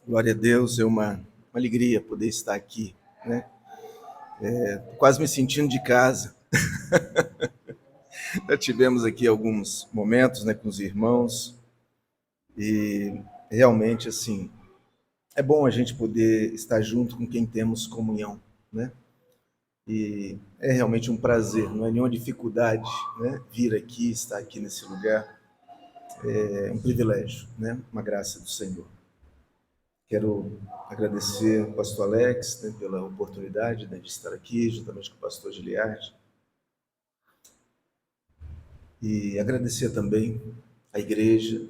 Glória a Deus, é uma alegria poder estar aqui, né? Quase me sentindo de casa. Já tivemos aqui alguns momentos, né, com os irmãos e realmente, assim, é bom a gente poder estar junto com quem temos comunhão, né? E é realmente um prazer, não é nenhuma dificuldade, né, vir aqui, estar aqui nesse lugar. É um privilégio, né? Uma graça do Senhor. Quero agradecer ao pastor Alex, né, pela oportunidade, né, de estar aqui, juntamente com o pastor Giliard, e agradecer também à igreja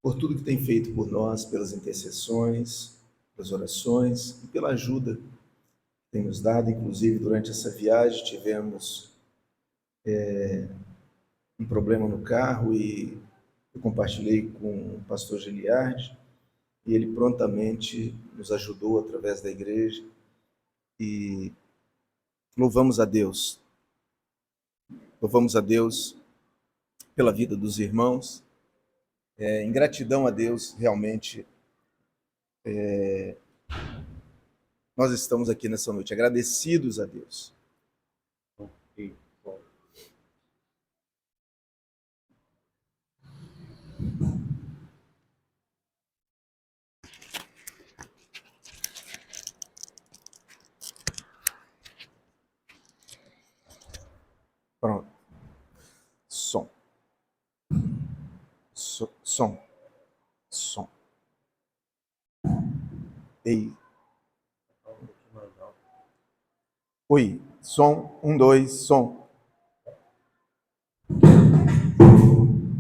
por tudo que tem feito por nós, pelas intercessões, pelas orações e pela ajuda que tem nos dado. Inclusive, durante essa viagem, tivemos um problema no carro e eu compartilhei com o pastor Giliard e ele prontamente nos ajudou através da igreja e louvamos a Deus. Louvamos a Deus pela vida dos irmãos. Em gratidão a Deus, realmente, nós estamos aqui nessa noite, agradecidos a Deus. Pronto. Som. Som. Som. Ei. Oi. Som. 1, 2, som.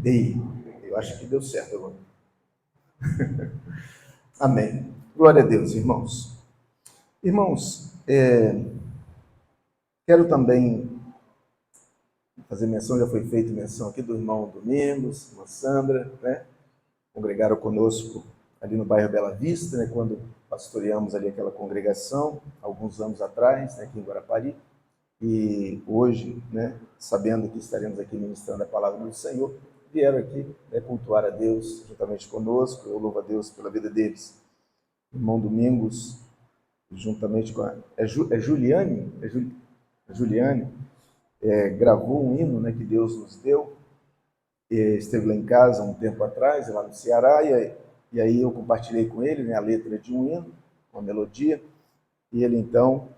Ei. Eu acho que deu certo agora. Amém. Glória a Deus, irmãos. Irmãos, quero também fazer menção, já foi feita menção aqui do irmão Domingos, irmã Sandra, né? Congregaram conosco ali no bairro Bela Vista, né? Quando pastoreamos ali aquela congregação, alguns anos atrás, né? Aqui em Guarapari. E hoje, né? Sabendo que estaremos aqui ministrando a palavra do Senhor, vieram aqui, né, cultuar a Deus juntamente conosco. Eu louvo a Deus pela vida deles. Irmão Domingos, juntamente com a... Juliane? Juliane, gravou um hino, né, que Deus nos deu. Esteve lá em casa um tempo atrás, lá no Ceará, e aí eu compartilhei com ele, né, a letra de um hino, uma melodia, e ele então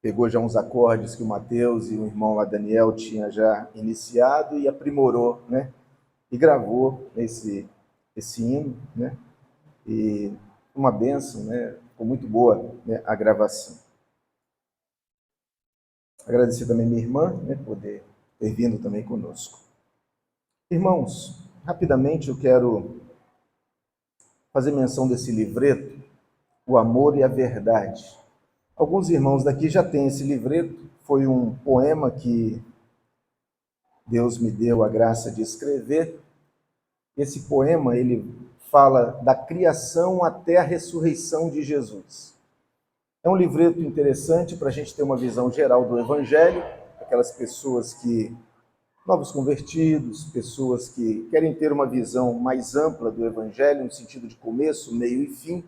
pegou já uns acordes que o Mateus e o irmão lá, Daniel, tinha já iniciado e aprimorou, né, e gravou esse hino, né, e uma bênção, né, ficou muito boa, né, a gravação. Agradecer também minha irmã, né, por ter vindo também conosco. Irmãos, rapidamente eu quero fazer menção desse livreto, O Amor e a Verdade. Alguns irmãos daqui já têm esse livreto, foi um poema que Deus me deu a graça de escrever. Esse poema, ele fala da criação até a ressurreição de Jesus. É um livreto interessante para a gente ter uma visão geral do Evangelho, aquelas pessoas que, novos convertidos, pessoas que querem ter uma visão mais ampla do Evangelho, no sentido de começo, meio e fim,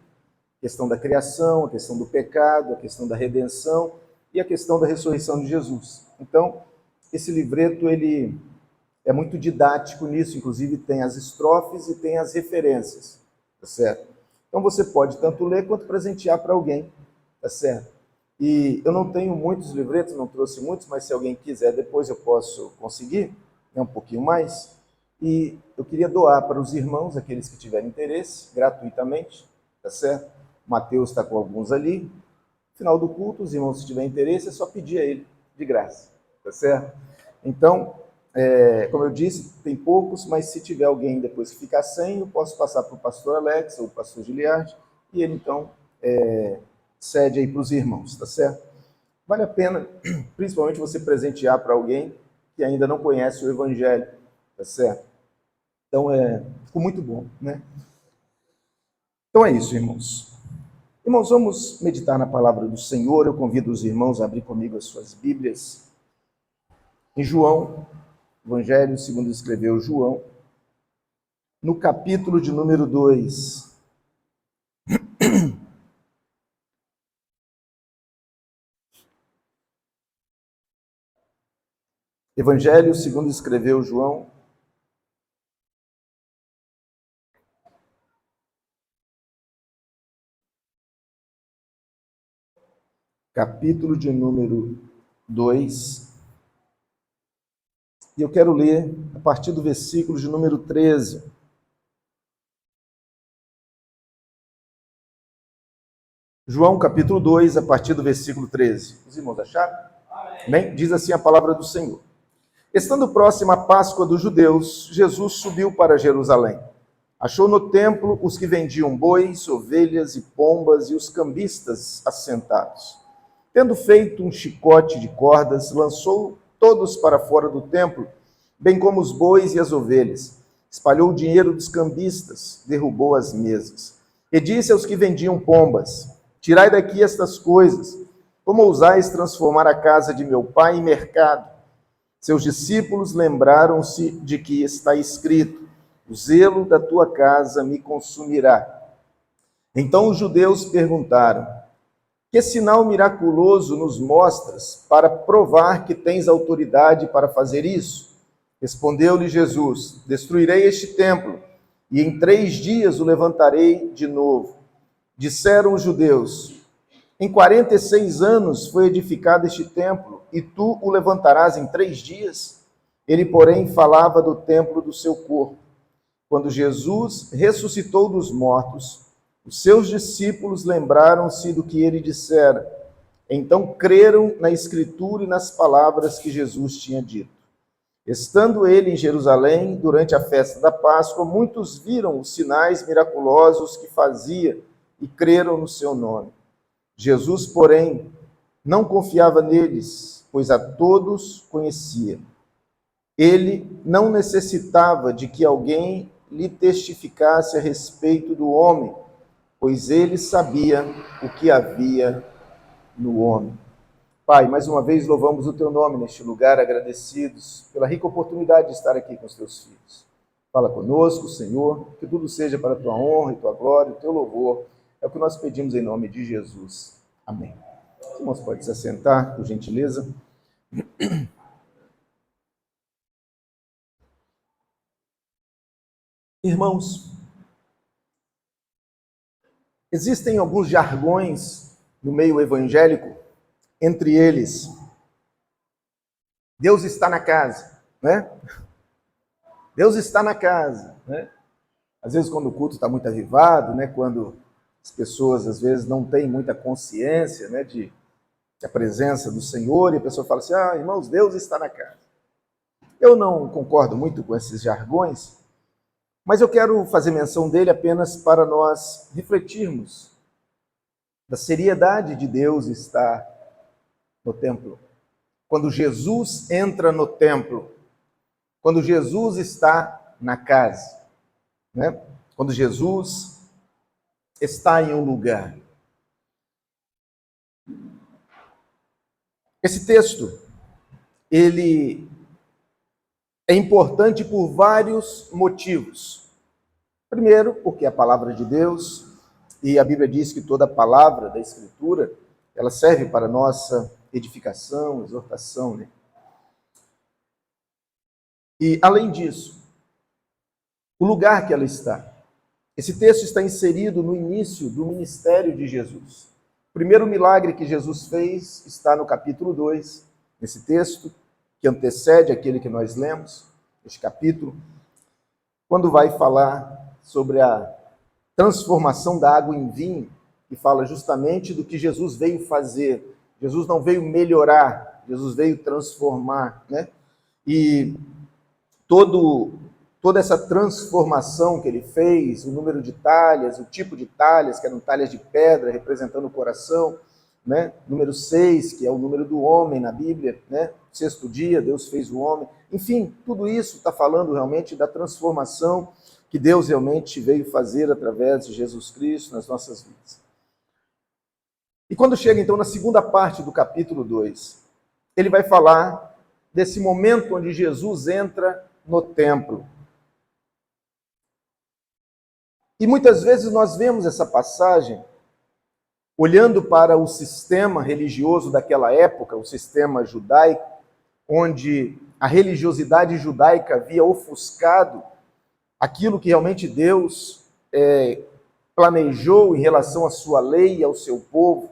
a questão da criação, a questão do pecado, a questão da redenção e a questão da ressurreição de Jesus. Então, esse livreto, ele é muito didático nisso, inclusive tem as estrofes e tem as referências, tá certo? Então você pode tanto ler quanto presentear para alguém, tá certo? E eu não tenho muitos livretos, não trouxe muitos, mas se alguém quiser, depois eu posso conseguir, um pouquinho mais. E eu queria doar para os irmãos, aqueles que tiverem interesse, gratuitamente, tá certo? O Mateus está com alguns ali. No final do culto, os irmãos, se tiverem interesse, é só pedir a ele, de graça, tá certo? Então, como eu disse, tem poucos, mas se tiver alguém depois que ficar sem, eu posso passar para o pastor Alex ou o pastor Giliard, e ele então cede aí para os irmãos, tá certo? Vale a pena, principalmente, você presentear para alguém que ainda não conhece o Evangelho, tá certo? Então, ficou muito bom, né? Então é isso, irmãos. Irmãos, vamos meditar na palavra do Senhor. Eu convido os irmãos a abrir comigo as suas Bíblias. Em João, Evangelho segundo escreveu João, no capítulo de número 2. Evangelho segundo escreveu João, capítulo de número 2. E eu quero ler a partir do versículo de número 13. João, capítulo 2, a partir do versículo 13. Os irmãos acharam? Bem, diz assim a palavra do Senhor. Estando próxima a Páscoa dos judeus, Jesus subiu para Jerusalém. Achou no templo os que vendiam bois, ovelhas e pombas e os cambistas assentados. Tendo feito um chicote de cordas, lançou todos para fora do templo, bem como os bois e as ovelhas. Espalhou o dinheiro dos cambistas, derrubou as mesas. E disse aos que vendiam pombas: Tirai daqui estas coisas, como ousais transformar a casa de meu pai em mercado? Seus discípulos lembraram-se de que está escrito: o zelo da tua casa me consumirá. Então os judeus perguntaram: que sinal miraculoso nos mostras para provar que tens autoridade para fazer isso? Respondeu-lhe Jesus: destruirei este templo, e em 3 dias o levantarei de novo. Disseram os judeus: em 46 anos foi edificado este templo, e tu o levantarás em 3 dias? Ele, porém, falava do templo do seu corpo. Quando Jesus ressuscitou dos mortos, os seus discípulos lembraram-se do que ele dissera. Então creram na Escritura e nas palavras que Jesus tinha dito. Estando ele em Jerusalém, durante a festa da Páscoa, muitos viram os sinais miraculosos que fazia e creram no seu nome. Jesus, porém, não confiava neles, pois a todos conhecia. Ele não necessitava de que alguém lhe testificasse a respeito do homem, pois ele sabia o que havia no homem. Pai, mais uma vez louvamos o teu nome neste lugar, agradecidos pela rica oportunidade de estar aqui com os teus filhos. Fala conosco, Senhor, que tudo seja para a tua honra e tua glória, o teu louvor. É o que nós pedimos em nome de Jesus. Amém. Os irmãos podem se assentar, por gentileza. Irmãos, existem alguns jargões no meio evangélico, entre eles, Deus está na casa, né? Deus está na casa, né? Às vezes quando o culto está muito avivado, né? Quando as pessoas às vezes não têm muita consciência, né? De a presença do Senhor, e a pessoa fala assim: irmãos, Deus está na casa. Eu não concordo muito com esses jargões, mas eu quero fazer menção dele apenas para nós refletirmos da seriedade de Deus estar no templo. Quando Jesus entra no templo, quando Jesus está na casa, né? Quando Jesus está em um lugar. Esse texto, ele é importante por vários motivos. Primeiro, porque é a palavra de Deus, e a Bíblia diz que toda palavra da Escritura, ela serve para nossa edificação, exortação, né? E, além disso, o lugar que ela está. Esse texto está inserido no início do ministério de Jesus. O primeiro milagre que Jesus fez está no capítulo 2, nesse texto, que antecede aquele que nós lemos, este capítulo, quando vai falar sobre a transformação da água em vinho, e fala justamente do que Jesus veio fazer. Jesus não veio melhorar, Jesus veio transformar, né? E toda essa transformação que ele fez, o número de talhas, o tipo de talhas, que eram talhas de pedra, representando o coração, né? Número 6, que é o número do homem na Bíblia, né? 6º dia, Deus fez o homem. Enfim, tudo isso está falando realmente da transformação que Deus realmente veio fazer através de Jesus Cristo nas nossas vidas. E quando chega então na segunda parte do capítulo 2, ele vai falar desse momento onde Jesus entra no templo. E muitas vezes nós vemos essa passagem olhando para o sistema religioso daquela época, o sistema judaico, onde a religiosidade judaica havia ofuscado aquilo que realmente Deus planejou em relação à sua lei e ao seu povo.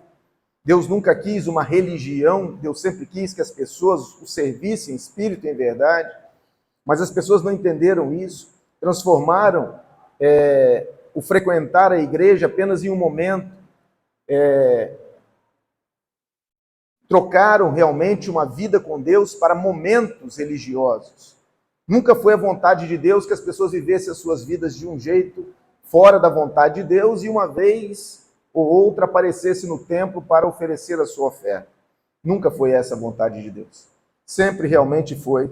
Deus nunca quis uma religião, Deus sempre quis que as pessoas o servissem em espírito e em verdade, mas as pessoas não entenderam isso, transformaram o frequentar a igreja apenas em um momento, trocaram realmente uma vida com Deus para momentos religiosos. Nunca foi a vontade de Deus que as pessoas vivessem as suas vidas de um jeito fora da vontade de Deus e uma vez ou outra aparecesse no templo para oferecer a sua oferta. Nunca foi essa a vontade de Deus. Sempre realmente foi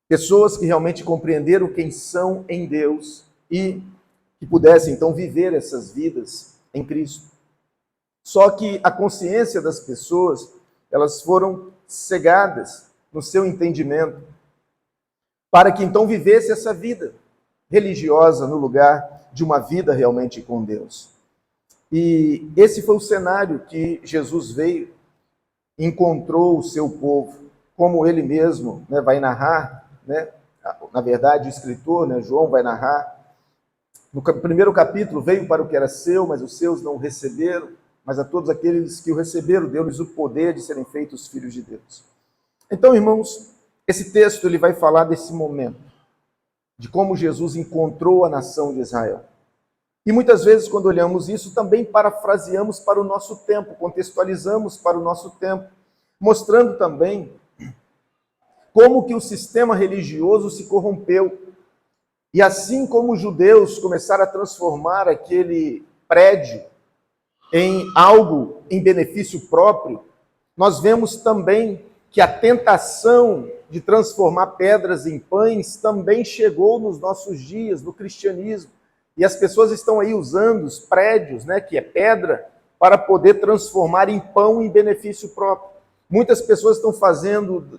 pessoas que realmente compreenderam quem são em Deus e que pudessem então viver essas vidas em Cristo. Só que a consciência das pessoas, elas foram cegadas no seu entendimento, para que então vivesse essa vida religiosa no lugar de uma vida realmente com Deus. E esse foi o cenário que Jesus veio, encontrou o seu povo, como ele mesmo vai narrar, na verdade o escritor, João vai narrar, no primeiro capítulo, veio para o que era seu, mas os seus não o receberam, mas a todos aqueles que o receberam, deu-lhes o poder de serem feitos filhos de Deus. Então, irmãos, esse texto ele vai falar desse momento, de como Jesus encontrou a nação de Israel. E muitas vezes, quando olhamos isso, também parafraseamos para o nosso tempo, contextualizamos para o nosso tempo, mostrando também como que o sistema religioso se corrompeu. E assim como os judeus começaram a transformar aquele prédio em algo em benefício próprio, nós vemos também que a tentação de transformar pedras em pães também chegou nos nossos dias, no cristianismo. E as pessoas estão aí usando os prédios, que é pedra, para poder transformar em pão em benefício próprio. Muitas pessoas estão fazendo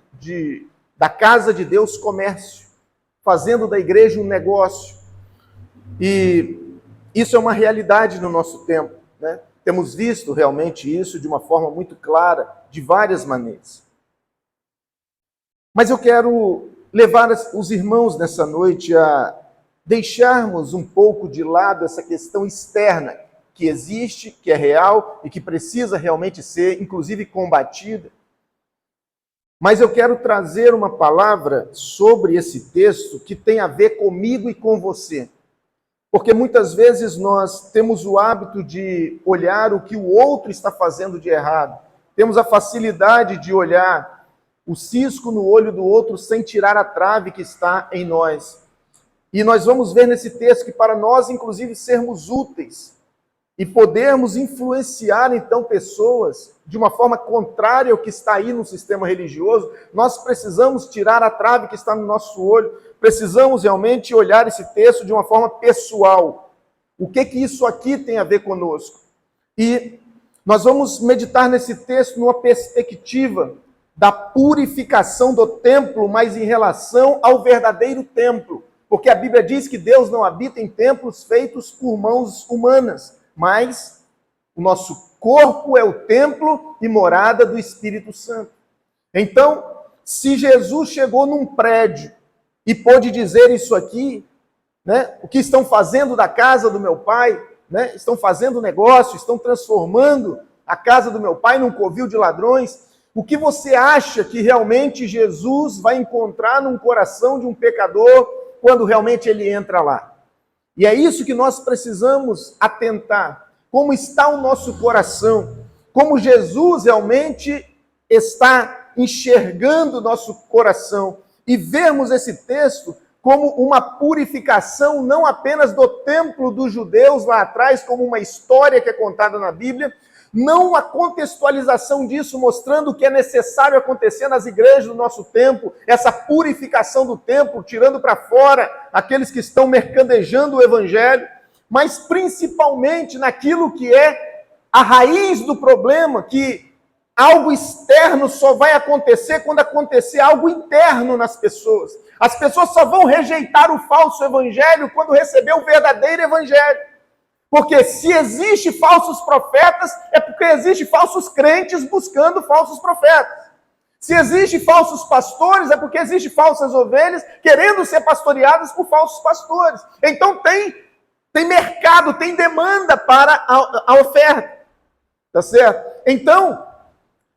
da casa de Deus comércio, fazendo da igreja um negócio. E isso é uma realidade no nosso tempo, Temos visto realmente isso de uma forma muito clara, de várias maneiras. Mas eu quero levar os irmãos nessa noite a deixarmos um pouco de lado essa questão externa que existe, que é real e que precisa realmente ser, inclusive, combatida. Mas eu quero trazer uma palavra sobre esse texto que tem a ver comigo e com você. Porque muitas vezes nós temos o hábito de olhar o que o outro está fazendo de errado. Temos a facilidade de olhar o cisco no olho do outro sem tirar a trave que está em nós. E nós vamos ver nesse texto que para nós, inclusive, sermos úteis e podermos influenciar, então, pessoas de uma forma contrária ao que está aí no sistema religioso, nós precisamos tirar a trave que está no nosso olho, precisamos realmente olhar esse texto de uma forma pessoal. O que isso aqui tem a ver conosco? E nós vamos meditar nesse texto numa perspectiva da purificação do templo, mas em relação ao verdadeiro templo. Porque a Bíblia diz que Deus não habita em templos feitos por mãos humanas, mas o nosso corpo é o templo e morada do Espírito Santo. Então, se Jesus chegou num prédio e pôde dizer isso aqui, o que estão fazendo da casa do meu pai, estão fazendo negócio, estão transformando a casa do meu pai num covil de ladrões, o que você acha que realmente Jesus vai encontrar num coração de um pecador quando realmente ele entra lá? E é isso que nós precisamos atentar. Como está o nosso coração? Como Jesus realmente está enxergando o nosso coração? E vermos esse texto como uma purificação não apenas do templo dos judeus lá atrás, como uma história que é contada na Bíblia, não uma contextualização disso, mostrando o que é necessário acontecer nas igrejas do nosso tempo, essa purificação do templo, tirando para fora aqueles que estão mercadejando o evangelho, mas principalmente naquilo que é a raiz do problema, que algo externo só vai acontecer quando acontecer algo interno nas pessoas. As pessoas só vão rejeitar o falso evangelho quando receber o verdadeiro evangelho. Porque se existe falsos profetas, é porque existe falsos crentes buscando falsos profetas. Se existe falsos pastores, é porque existe falsas ovelhas querendo ser pastoreadas por falsos pastores. Então tem mercado, tem demanda para a oferta. Tá certo? Então,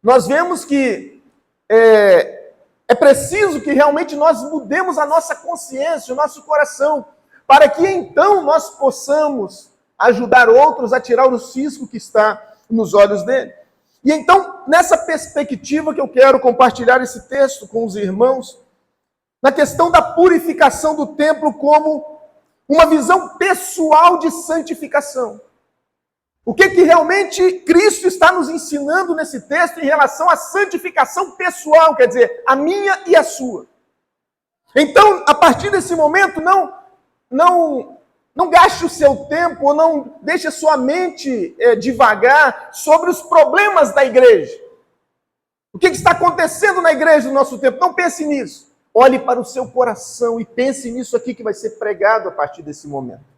nós vemos que é preciso que realmente nós mudemos a nossa consciência, o nosso coração, para que então nós possamos ajudar outros a tirar o cisco que está nos olhos dele. E então, nessa perspectiva que eu quero compartilhar esse texto com os irmãos, na questão da purificação do templo como uma visão pessoal de santificação. O que realmente Cristo está nos ensinando nesse texto em relação à santificação pessoal, quer dizer, a minha e a sua. Então, a partir desse momento, não gaste o seu tempo, ou não deixe a sua mente divagar sobre os problemas da igreja. O que está acontecendo na igreja no nosso tempo? Não pense nisso. Olhe para o seu coração e pense nisso aqui que vai ser pregado a partir desse momento.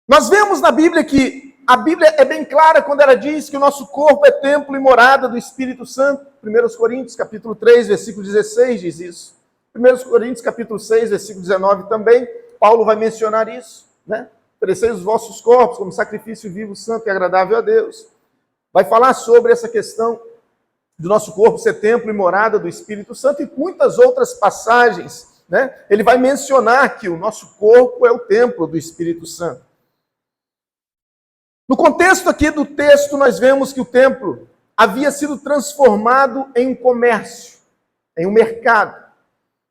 Nós vemos na Bíblia que a Bíblia é bem clara quando ela diz que o nosso corpo é templo e morada do Espírito Santo. 1 Coríntios, capítulo 3, versículo 16 diz isso. 1 Coríntios, capítulo 6, versículo 19 também. Paulo vai mencionar isso, né? Ofereceis os vossos corpos como sacrifício vivo, santo e agradável a Deus. Vai falar sobre essa questão do nosso corpo ser templo e morada do Espírito Santo e muitas outras passagens, né? Ele vai mencionar que o nosso corpo é o templo do Espírito Santo. No contexto aqui do texto, nós vemos que o templo havia sido transformado em um comércio, em um mercado.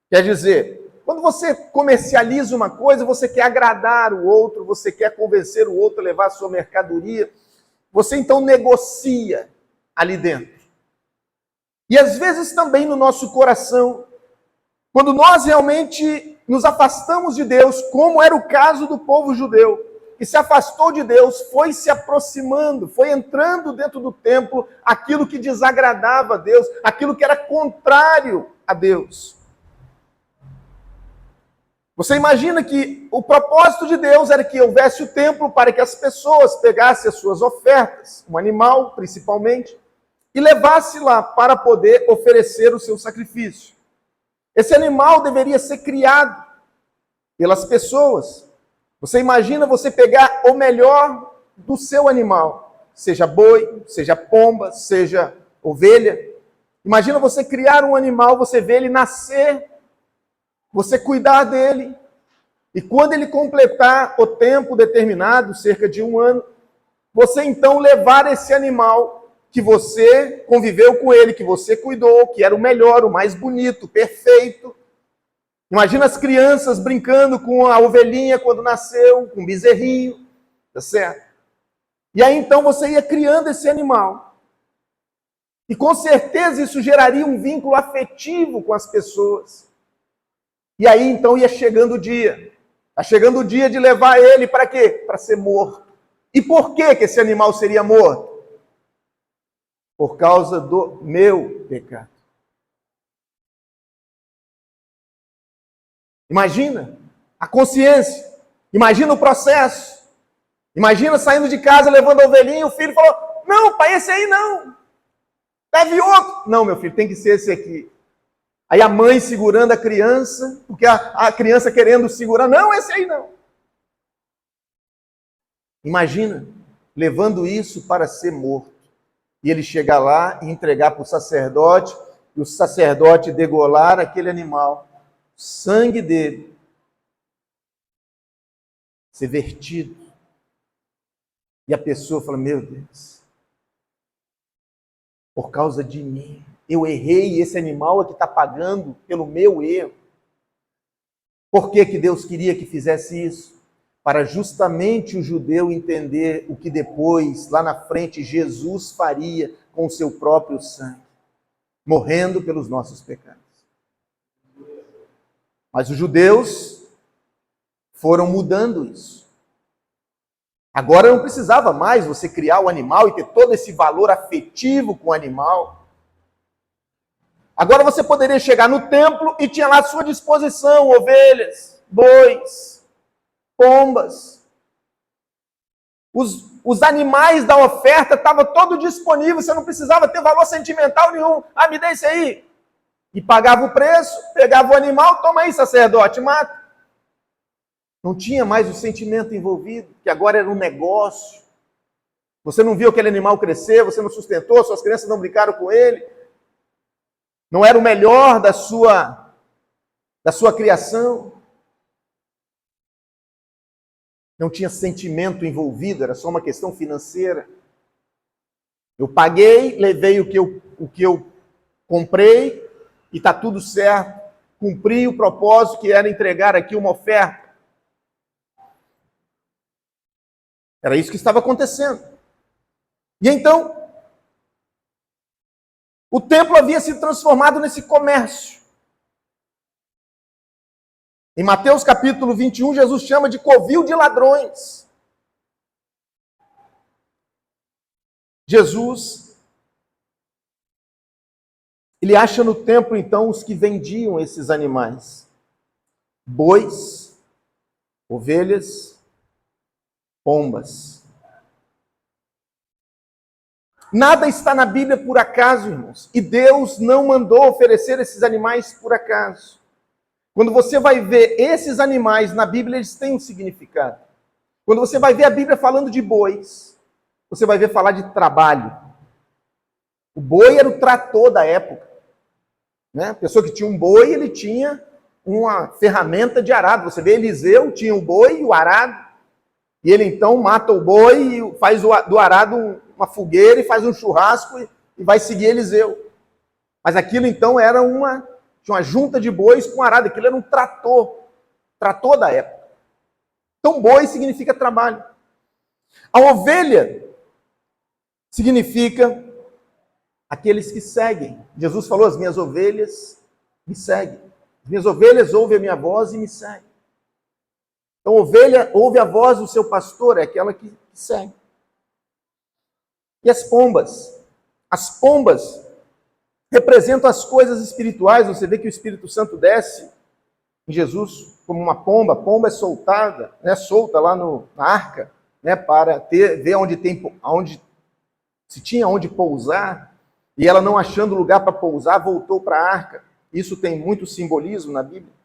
Quer dizer, quando você comercializa uma coisa, você quer agradar o outro, você quer convencer o outro a levar a sua mercadoria, você então negocia ali dentro. E às vezes também no nosso coração, quando nós realmente nos afastamos de Deus, como era o caso do povo judeu, que se afastou de Deus, foi se aproximando, foi entrando dentro do templo aquilo que desagradava a Deus, aquilo que era contrário a Deus. Você imagina que o propósito de Deus era que houvesse o templo para que as pessoas pegassem as suas ofertas, um animal principalmente, e levassem lá para poder oferecer o seu sacrifício. Esse animal deveria ser criado pelas pessoas. Você imagina você pegar o melhor do seu animal, seja boi, seja pomba, seja ovelha. Imagina você criar um animal, você vê ele nascer, você cuidar dele, e quando ele completar o tempo determinado, cerca de 1 ano, você então levar esse animal que você conviveu com ele, que você cuidou, que era o melhor, o mais bonito, perfeito. Imagina as crianças brincando com a ovelhinha quando nasceu, com o bezerrinho, tá certo? E aí então você ia criando esse animal. E com certeza isso geraria um vínculo afetivo com as pessoas. E aí então ia chegando o dia. Está chegando o dia de levar ele para quê? Para ser morto. E por que esse animal seria morto? Por causa do meu pecado. Imagina a consciência, imagina o processo, imagina saindo de casa, levando a ovelhinha, o filho falou, não pai, esse aí não, leve outro. Não meu filho, tem que ser esse aqui. Aí a mãe segurando a criança, porque a criança querendo segurar, não, esse aí não. Imagina, levando isso para ser morto. E ele chegar lá e entregar para o sacerdote, e o sacerdote degolar aquele animal, o sangue dele ser vertido. E a pessoa fala, meu Deus, por causa de mim, eu errei e esse animal é que está pagando pelo meu erro. Por que Deus queria que fizesse isso? Para justamente o judeu entender o que depois, lá na frente, Jesus faria com o seu próprio sangue, morrendo pelos nossos pecados. Mas os judeus foram mudando isso. Agora não precisava mais você criar o animal e ter todo esse valor afetivo com o animal. Agora você poderia chegar no templo e tinha lá à sua disposição ovelhas, bois, pombas. Os animais da oferta estavam todos disponíveis, você não precisava ter valor sentimental nenhum. Ah, me dê isso aí. E pagava o preço, pegava o animal, toma aí, sacerdote, mata. Não tinha mais o sentimento envolvido, que agora era um negócio. Você não viu aquele animal crescer, você não sustentou, suas crianças não brincaram com ele. Não era o melhor da sua criação. Não tinha sentimento envolvido, era só uma questão financeira. Eu paguei, levei o que eu comprei e está tudo certo. Cumpri o propósito que era entregar aqui uma oferta. Era isso que estava acontecendo. E então, o templo havia se transformado nesse comércio. Em Mateus capítulo 21, Jesus chama de covil de ladrões. Jesus, ele acha no templo, então, os que vendiam esses animais. Bois, ovelhas, pombas. Nada está na Bíblia por acaso, irmãos. E Deus não mandou oferecer esses animais por acaso. Quando você vai ver esses animais na Bíblia, eles têm um significado. Quando você vai ver a Bíblia falando de bois, você vai ver falar de trabalho. O boi era o trator da época. Né? A pessoa que tinha um boi, ele tinha uma ferramenta de arado. Você vê Eliseu, tinha o boi e o arado. E ele então mata o boi e faz do arado uma fogueira e faz um churrasco e vai seguir Eliseu. Mas aquilo então era tinha uma junta de bois com arado, aquilo era um trator da época. Então boi significa trabalho. A ovelha significa aqueles que seguem. Jesus falou, as minhas ovelhas me seguem. As minhas ovelhas ouvem a minha voz e me seguem. Então, ovelha ouve a voz do seu pastor, é aquela que segue. E as pombas? As pombas representam as coisas espirituais. Você vê que o Espírito Santo desce em Jesus como uma pomba. A pomba é soltada, né, solta lá na arca, né, para ver se tinha onde pousar. E ela, não achando lugar para pousar, voltou para a arca. Isso tem muito simbolismo na Bíblia.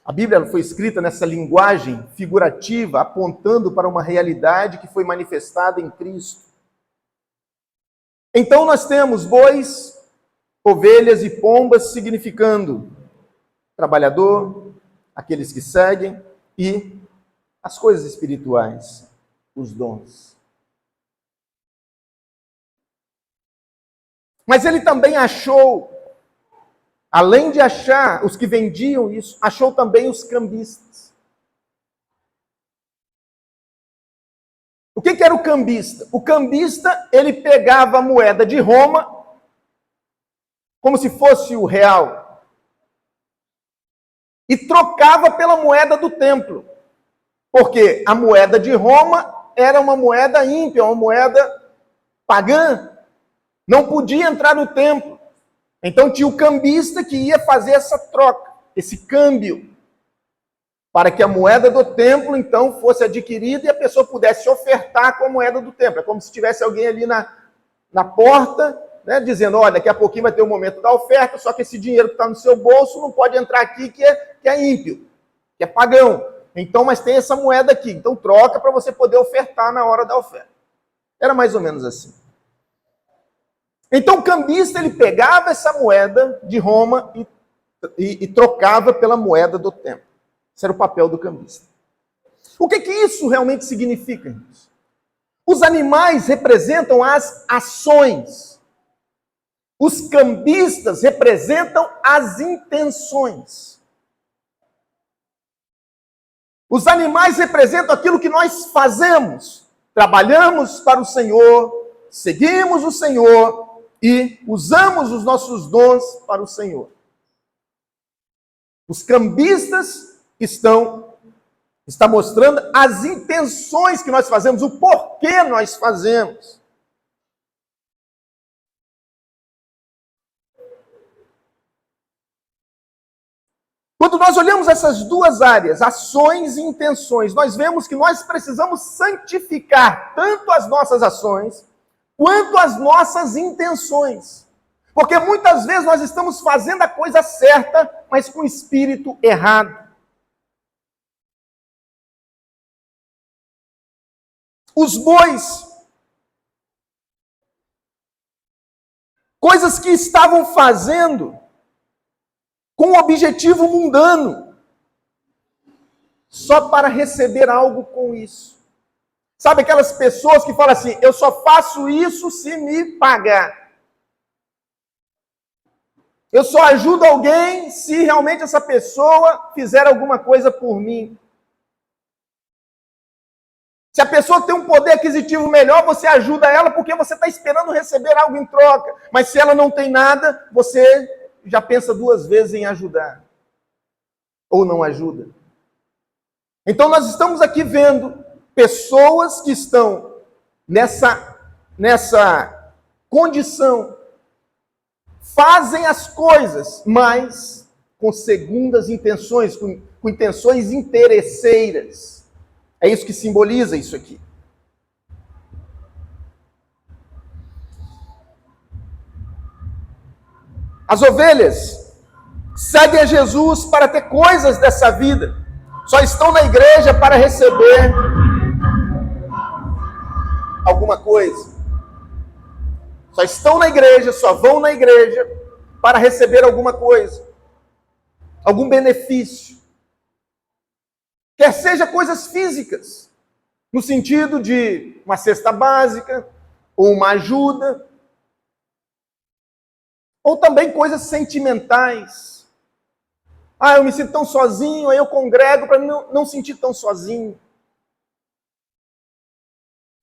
A Bíblia foi escrita nessa linguagem figurativa, apontando para uma realidade que foi manifestada em Cristo. Então nós temos bois, ovelhas e pombas significando trabalhador, aqueles que seguem, e as coisas espirituais, os dons. Mas ele também achou, além de achar os que vendiam isso, achou também os cambistas. O que era o cambista? O cambista, ele pegava a moeda de Roma, como se fosse o real, e trocava pela moeda do templo. Porque a moeda de Roma era uma moeda ímpia, uma moeda pagã. Não podia entrar no templo. Então tinha o cambista que ia fazer essa troca, esse câmbio, para que a moeda do templo então fosse adquirida e a pessoa pudesse ofertar com a moeda do templo. É como se tivesse alguém ali na porta, né, dizendo, olha, daqui a pouquinho vai ter o momento da oferta, só que esse dinheiro que está no seu bolso não pode entrar aqui, que é ímpio, que é pagão. Então, mas tem essa moeda aqui, então troca para você poder ofertar na hora da oferta. Era mais ou menos assim. Então o cambista, ele pegava essa moeda de Roma e trocava pela moeda do templo. Esse era o papel do cambista. O que isso realmente significa, irmãos? Os animais representam as ações. Os cambistas representam as intenções. Os animais representam aquilo que nós fazemos. Trabalhamos para o Senhor, seguimos o Senhor e usamos os nossos dons para o Senhor. Os cambistas estão Está mostrando as intenções que nós fazemos, o porquê nós fazemos. Quando nós olhamos essas duas áreas, ações e intenções, nós vemos que nós precisamos santificar tanto as nossas ações quanto as nossas intenções. Porque muitas vezes nós estamos fazendo a coisa certa, mas com o espírito errado. Os bois, coisas que estavam fazendo com um objetivo mundano, só para receber algo com isso. Sabe aquelas pessoas que falam assim, eu só faço isso se me pagar. Eu só ajudo alguém se realmente essa pessoa fizer alguma coisa por mim. Se a pessoa tem um poder aquisitivo melhor, você ajuda ela porque você está esperando receber algo em troca. Mas se ela não tem nada, você já pensa duas vezes em ajudar. Ou não ajuda. Então nós estamos aqui vendo pessoas que estão nessa condição, fazem as coisas, mas com segundas intenções, com intenções interesseiras. É isso que simboliza isso aqui. As ovelhas seguem a Jesus para ter coisas dessa vida. Só estão na igreja para receber alguma coisa. Só estão na igreja, só vão na igreja para receber alguma coisa. Algum benefício. Quer seja coisas físicas, no sentido de uma cesta básica, ou uma ajuda, ou também coisas sentimentais. Eu me sinto tão sozinho, aí eu congrego para não sentir tão sozinho.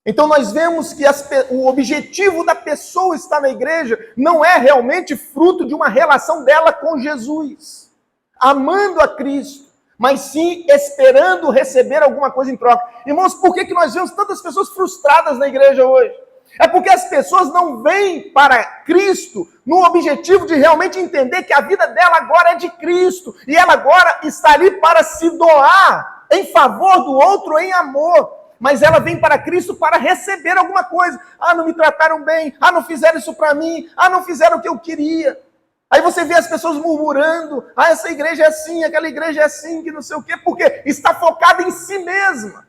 Então nós vemos que o objetivo da pessoa estar na igreja não é realmente fruto de uma relação dela com Jesus, amando a Cristo, mas sim esperando receber alguma coisa em troca. Irmãos, por que nós vemos tantas pessoas frustradas na igreja hoje? É porque as pessoas não vêm para Cristo no objetivo de realmente entender que a vida dela agora é de Cristo, e ela agora está ali para se doar em favor do outro em amor. Mas ela vem para Cristo para receber alguma coisa. Não me trataram bem, não fizeram isso para mim, não fizeram o que eu queria. Aí você vê as pessoas murmurando, essa igreja é assim, aquela igreja é assim, que não sei o quê, porque está focada em si mesma.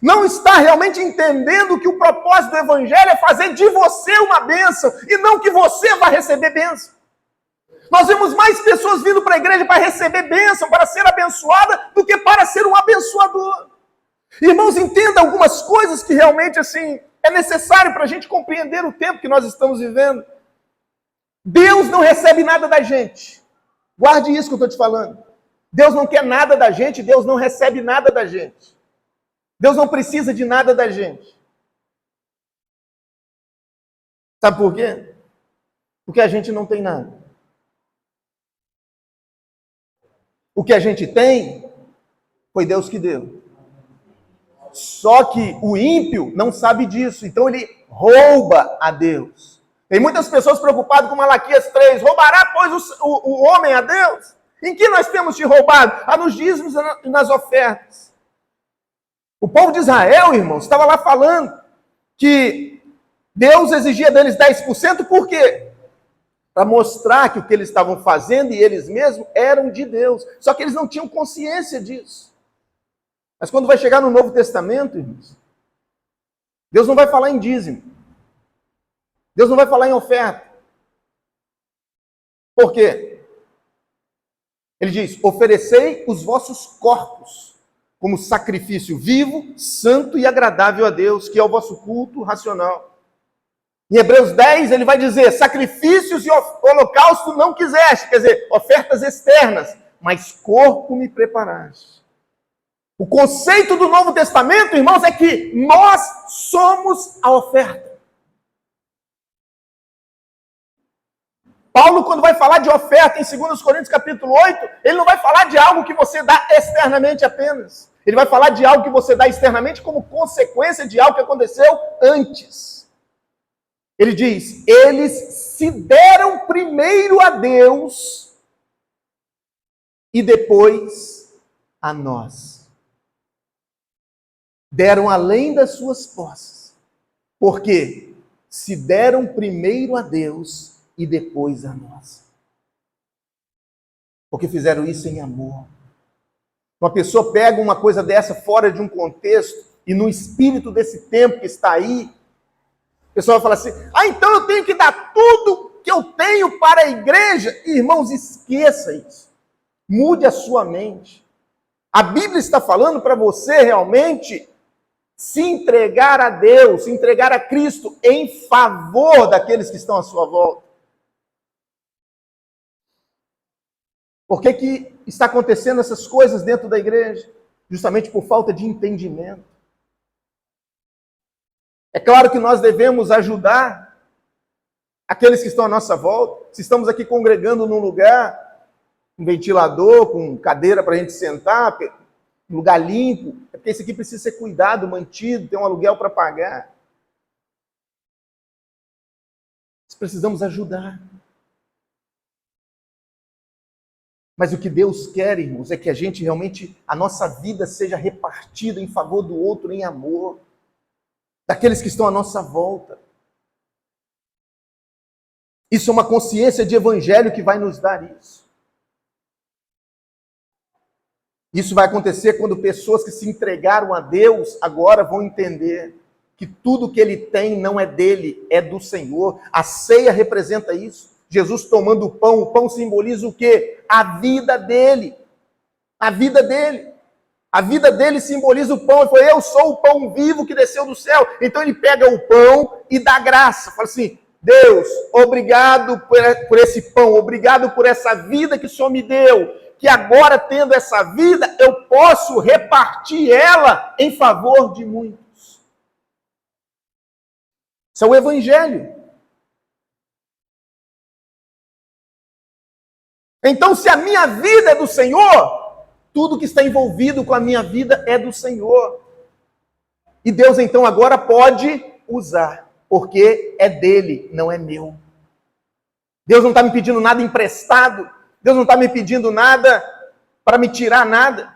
Não está realmente entendendo que o propósito do evangelho é fazer de você uma bênção, e não que você vá receber bênção. Nós vemos mais pessoas vindo para a igreja para receber bênção, para ser abençoada, do que para ser um abençoador. Irmãos, entenda algumas coisas que realmente assim é necessário para a gente compreender o tempo que nós estamos vivendo. Deus não recebe nada da gente. Guarde isso que eu estou te falando. Deus não quer nada da gente, Deus não recebe nada da gente. Deus não precisa de nada da gente. Sabe por quê? Porque a gente não tem nada. O que a gente tem, foi Deus que deu. Só que o ímpio não sabe disso, então ele rouba a Deus. Tem muitas pessoas preocupadas com Malaquias 3, roubará, pois, o homem a Deus? Em que nós temos te roubado? Nos dízimos e nas ofertas. O povo de Israel, irmãos, estava lá falando que Deus exigia deles 10%, por quê? Para mostrar que o que eles estavam fazendo e eles mesmos eram de Deus. Só que eles não tinham consciência disso. Mas quando vai chegar no Novo Testamento, irmãos, Deus não vai falar em dízimo. Deus não vai falar em oferta. Por quê? Ele diz, oferecei os vossos corpos como sacrifício vivo, santo e agradável a Deus, que é o vosso culto racional. Em Hebreus 10, ele vai dizer, sacrifícios e holocausto não quiseste, quer dizer, ofertas externas, mas corpo me preparaste. O conceito do Novo Testamento, irmãos, é que nós somos a oferta. Paulo, quando vai falar de oferta em 2 Coríntios capítulo 8, ele não vai falar de algo que você dá externamente apenas. Ele vai falar de algo que você dá externamente como consequência de algo que aconteceu antes. Ele diz, eles se deram primeiro a Deus e depois a nós. Deram além das suas posses. Porque se deram primeiro a Deus e depois a nós. Porque fizeram isso em amor. Uma pessoa pega uma coisa dessa fora de um contexto e no espírito desse tempo que está aí, a pessoa vai falar assim, então eu tenho que dar tudo que eu tenho para a igreja. Irmãos, esqueça isso. Mude a sua mente. A Bíblia está falando para você realmente se entregar a Deus, se entregar a Cristo em favor daqueles que estão à sua volta. Por que está acontecendo essas coisas dentro da igreja? Justamente por falta de entendimento. É claro que nós devemos ajudar aqueles que estão à nossa volta. Se estamos aqui congregando num lugar, com ventilador, com cadeira para a gente sentar, um lugar limpo, é porque esse aqui precisa ser cuidado, mantido, tem um aluguel para pagar. Nós precisamos ajudar. Mas o que Deus quer, irmãos, é que a gente realmente, a nossa vida seja repartida em favor do outro, em amor, daqueles que estão à nossa volta. Isso é uma consciência de evangelho que vai nos dar isso. Isso vai acontecer quando pessoas que se entregaram a Deus agora vão entender que tudo que ele tem não é dele, é do Senhor. A ceia representa isso. Jesus tomando o pão simboliza o quê? A vida dele. A vida dele. A vida dele simboliza o pão. Ele falou, eu sou o pão vivo que desceu do céu. Então ele pega o pão e dá graça. Fala assim, Deus, obrigado por esse pão, obrigado por essa vida que o Senhor me deu, que agora tendo essa vida, eu posso repartir ela em favor de muitos. Isso é o Evangelho. Então, se a minha vida é do Senhor, tudo que está envolvido com a minha vida é do Senhor. E Deus, então, agora pode usar, porque é dele, não é meu. Deus não está me pedindo nada emprestado. Deus não está me pedindo nada para me tirar nada.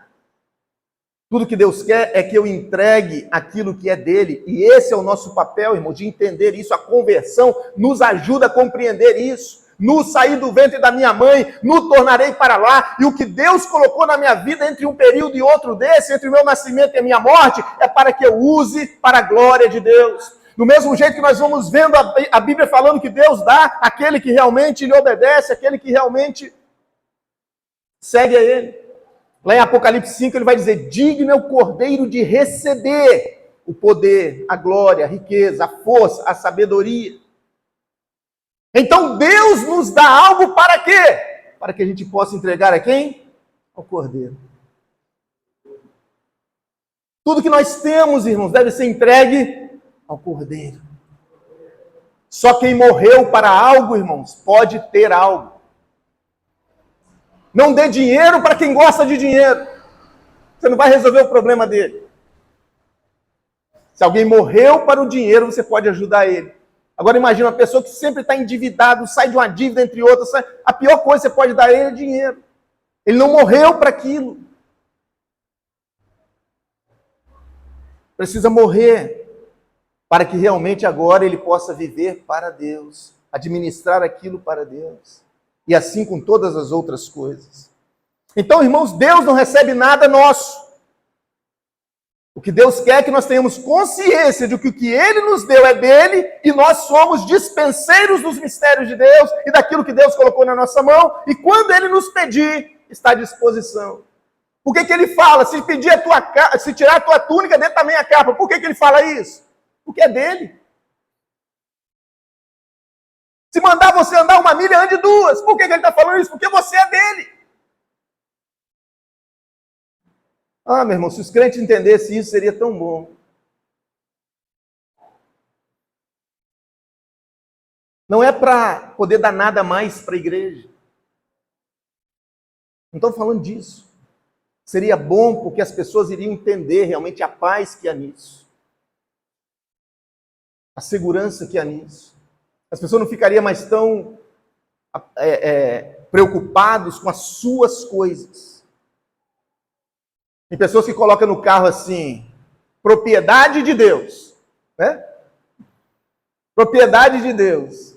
Tudo que Deus quer é que eu entregue aquilo que é dele. E esse é o nosso papel, irmão, de entender isso. A conversão nos ajuda a compreender isso. No sair do ventre da minha mãe, no tornarei para lá. E o que Deus colocou na minha vida entre um período e outro desse, entre o meu nascimento e a minha morte, é para que eu use para a glória de Deus. Do mesmo jeito que nós vamos vendo a Bíblia falando que Deus dá àquele que realmente lhe obedece, aquele que realmente segue a ele. Lá em Apocalipse 5 ele vai dizer, digno é o Cordeiro de receber o poder, a glória, a riqueza, a força, a sabedoria. Então Deus nos dá algo para quê? Para que a gente possa entregar a quem? Ao Cordeiro. Tudo que nós temos, irmãos, deve ser entregue ao Cordeiro. Só quem morreu para algo, irmãos, pode ter algo. Não dê dinheiro para quem gosta de dinheiro. Você não vai resolver o problema dele. Se alguém morreu para o dinheiro, você pode ajudar ele. Agora imagina uma pessoa que sempre está endividado, sai de uma dívida entre outras. A pior coisa que você pode dar a ele é dinheiro. Ele não morreu para aquilo. Precisa morrer para que realmente agora ele possa viver para Deus, administrar aquilo para Deus. E assim com todas as outras coisas. Então, irmãos, Deus não recebe nada nosso. O que Deus quer é que nós tenhamos consciência de que o que Ele nos deu é dele e nós somos dispenseiros dos mistérios de Deus e daquilo que Deus colocou na nossa mão. E quando Ele nos pedir, está à disposição. Por que Ele fala? Se pedir se tirar a tua túnica, dê também a capa. Por que Ele fala isso? Porque é dele. Se mandar você andar 1 milha, ande 2. Por que Ele está falando isso? Porque você é dele. Ah, meu irmão, se os crentes entendessem isso, seria tão bom. Não é para poder dar nada mais para a igreja. Não estou falando disso. Seria bom porque as pessoas iriam entender realmente a paz que há nisso. A segurança que há nisso. As pessoas não ficariam mais tão preocupados com as suas coisas. Tem pessoas que colocam no carro assim, propriedade de Deus, né? Propriedade de Deus.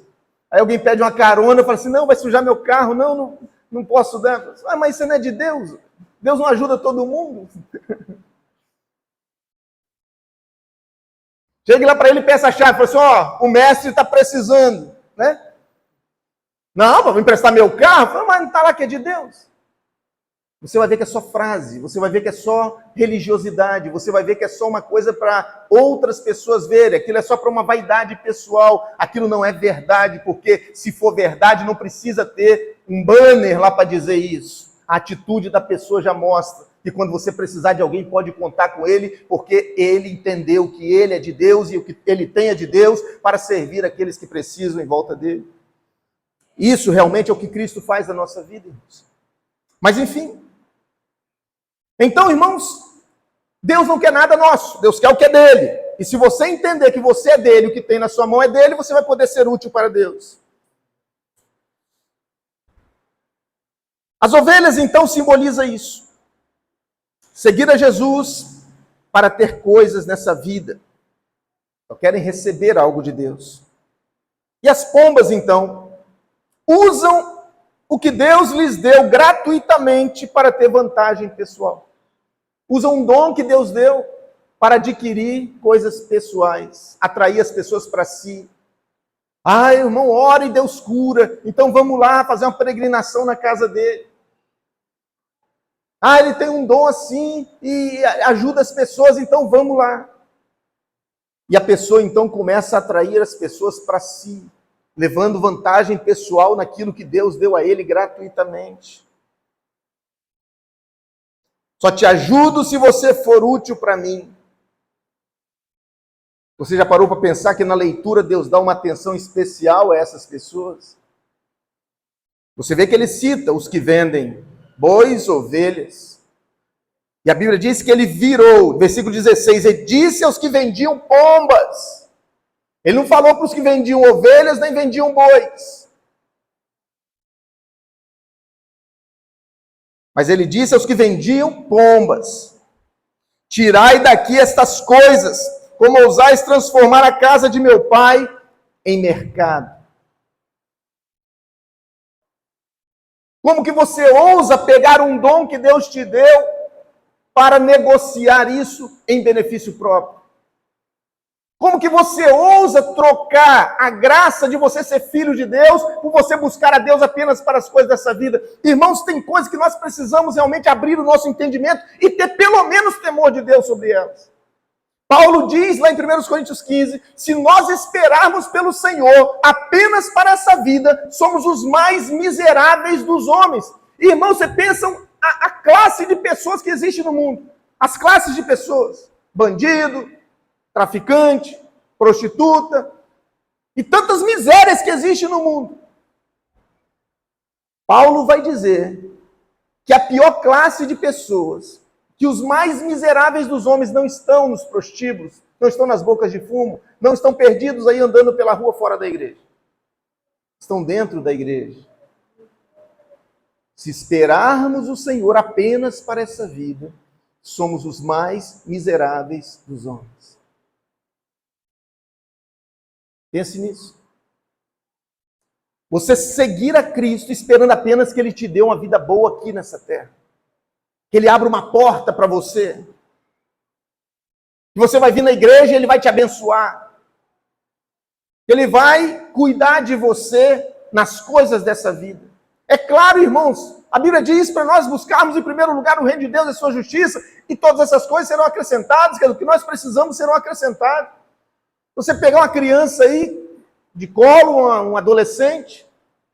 Aí alguém pede uma carona, fala assim, não, vai sujar meu carro, não posso dar. Ah, mas isso não é de Deus. Deus não ajuda todo mundo. Chega lá para ele e peça a chave, fala assim, o mestre está precisando, né? Não, para emprestar meu carro? Fala, mas não está lá que é de Deus. Você vai ver que é só frase, você vai ver que é só religiosidade, você vai ver que é só uma coisa para outras pessoas verem, aquilo é só para uma vaidade pessoal, aquilo não é verdade, porque se for verdade não precisa ter um banner lá para dizer isso. A atitude da pessoa já mostra que quando você precisar de alguém pode contar com ele, porque ele entendeu que ele é de Deus e o que ele tem é de Deus para servir aqueles que precisam em volta dele. Isso realmente é o que Cristo faz na nossa vida, irmãos. Mas enfim, então, irmãos, Deus não quer nada nosso, Deus quer o que é dele. E se você entender que você é dele, o que tem na sua mão é dele, você vai poder ser útil para Deus. As ovelhas, então, simbolizam isso. Seguir a Jesus para ter coisas nessa vida. Só querem receber algo de Deus. E as pombas, então, usam o que Deus lhes deu gratuitamente para ter vantagem pessoal. Usam um dom que Deus deu para adquirir coisas pessoais, atrair as pessoas para si. Ah, irmão, ora e Deus cura, então vamos lá fazer uma peregrinação na casa dele. Ah, ele tem um dom assim e ajuda as pessoas, então vamos lá. E a pessoa então começa a atrair as pessoas para si, levando vantagem pessoal naquilo que Deus deu a ele gratuitamente. Só te ajudo se você for útil para mim. Você já parou para pensar que na leitura Deus dá uma atenção especial a essas pessoas? Você vê que ele cita os que vendem bois, ovelhas. E a Bíblia diz que ele virou, versículo 16, ele disse aos que vendiam pombas. Ele não falou para os que vendiam ovelhas, nem vendiam bois. Mas ele disse aos que vendiam pombas, tirai daqui estas coisas, como ousais transformar a casa de meu pai em mercado. Como que você ousa pegar um dom que Deus te deu para negociar isso em benefício próprio? Como que você ousa trocar a graça de você ser filho de Deus por você buscar a Deus apenas para as coisas dessa vida? Irmãos, tem coisas que nós precisamos realmente abrir o nosso entendimento e ter pelo menos temor de Deus sobre elas. Paulo diz lá em 1 Coríntios 15, se nós esperarmos pelo Senhor apenas para essa vida, somos os mais miseráveis dos homens. Irmãos, você pensa a classe de pessoas que existe no mundo. As classes de pessoas. Bandido, traficante, prostituta, e tantas misérias que existem no mundo. Paulo vai dizer que a pior classe de pessoas, que os mais miseráveis dos homens não estão nos prostíbulos, não estão nas bocas de fumo, não estão perdidos aí andando pela rua fora da igreja. Estão dentro da igreja. Se esperarmos o Senhor apenas para essa vida, somos os mais miseráveis dos homens. Pense nisso. Você seguir a Cristo esperando apenas que Ele te dê uma vida boa aqui nessa terra. Que Ele abra uma porta para você. Que você vai vir na igreja e Ele vai te abençoar. Que Ele vai cuidar de você nas coisas dessa vida. É claro, irmãos, a Bíblia diz para nós buscarmos em primeiro lugar o reino de Deus e a sua justiça, e todas essas coisas serão acrescentadas, que é o que nós precisamos serão acrescentadas. Você pegar uma criança aí, de colo, um adolescente,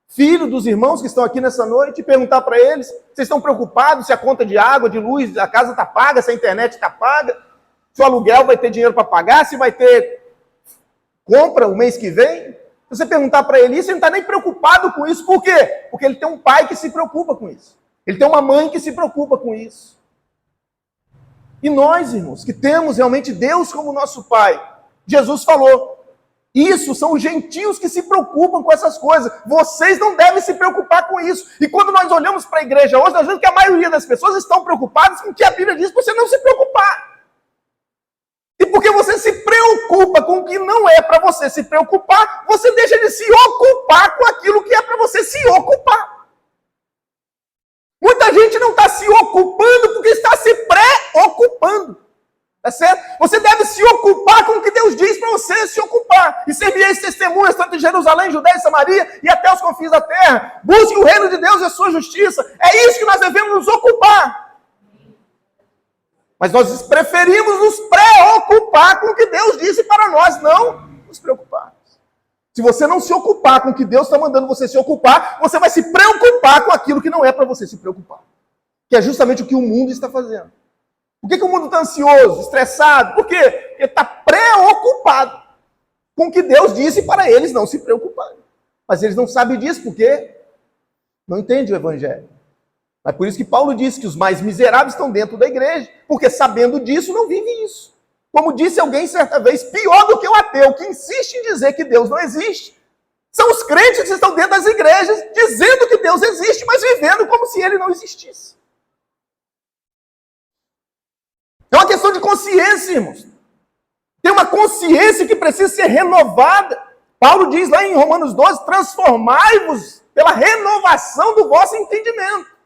filho dos irmãos que estão aqui nessa noite, e perguntar para eles, vocês estão preocupados se a conta de água, de luz, a casa está paga, se a internet está paga, se o aluguel vai ter dinheiro para pagar, se vai ter compra o mês que vem? Se você perguntar para ele isso, ele não está nem preocupado com isso. Por quê? Porque ele tem um pai que se preocupa com isso. Ele tem uma mãe que se preocupa com isso. E nós, irmãos, que temos realmente Deus como nosso pai, Jesus falou, isso são os gentios que se preocupam com essas coisas. Vocês não devem se preocupar com isso. E quando nós olhamos para a igreja hoje, nós vemos que a maioria das pessoas estão preocupadas com o que a Bíblia diz para você não se preocupar. E porque você se preocupa com o que não é para você se preocupar, você deixa de se ocupar com aquilo que é para você se ocupar. Muita gente não está se ocupando porque está se pré-ocupando. Tá certo? Você deve se ocupar com o que Deus diz para você se ocupar. E servireis testemunhas, tanto em Jerusalém, Judéia e Samaria, e até os confins da terra. Busque o reino de Deus e a sua justiça. É isso que nós devemos nos ocupar. Mas nós preferimos nos preocupar com o que Deus disse para nós, não nos preocupar. Se você não se ocupar com o que Deus está mandando você se ocupar, você vai se preocupar com aquilo que não é para você se preocupar. Que é justamente o que o mundo está fazendo. Por que o mundo está ansioso, estressado? Por quê? Porque está preocupado com o que Deus disse para eles não se preocuparem. Mas eles não sabem disso porque não entendem o Evangelho. É por isso que Paulo disse que os mais miseráveis estão dentro da igreja, porque sabendo disso não vivem isso. Como disse alguém certa vez, pior do que o ateu, que insiste em dizer que Deus não existe, são os crentes que estão dentro das igrejas, dizendo que Deus existe, mas vivendo como se ele não existisse. É uma questão de consciência, irmãos. Tem uma consciência que precisa ser renovada. Paulo diz lá em Romanos 12, transformai-vos pela renovação do vosso entendimento.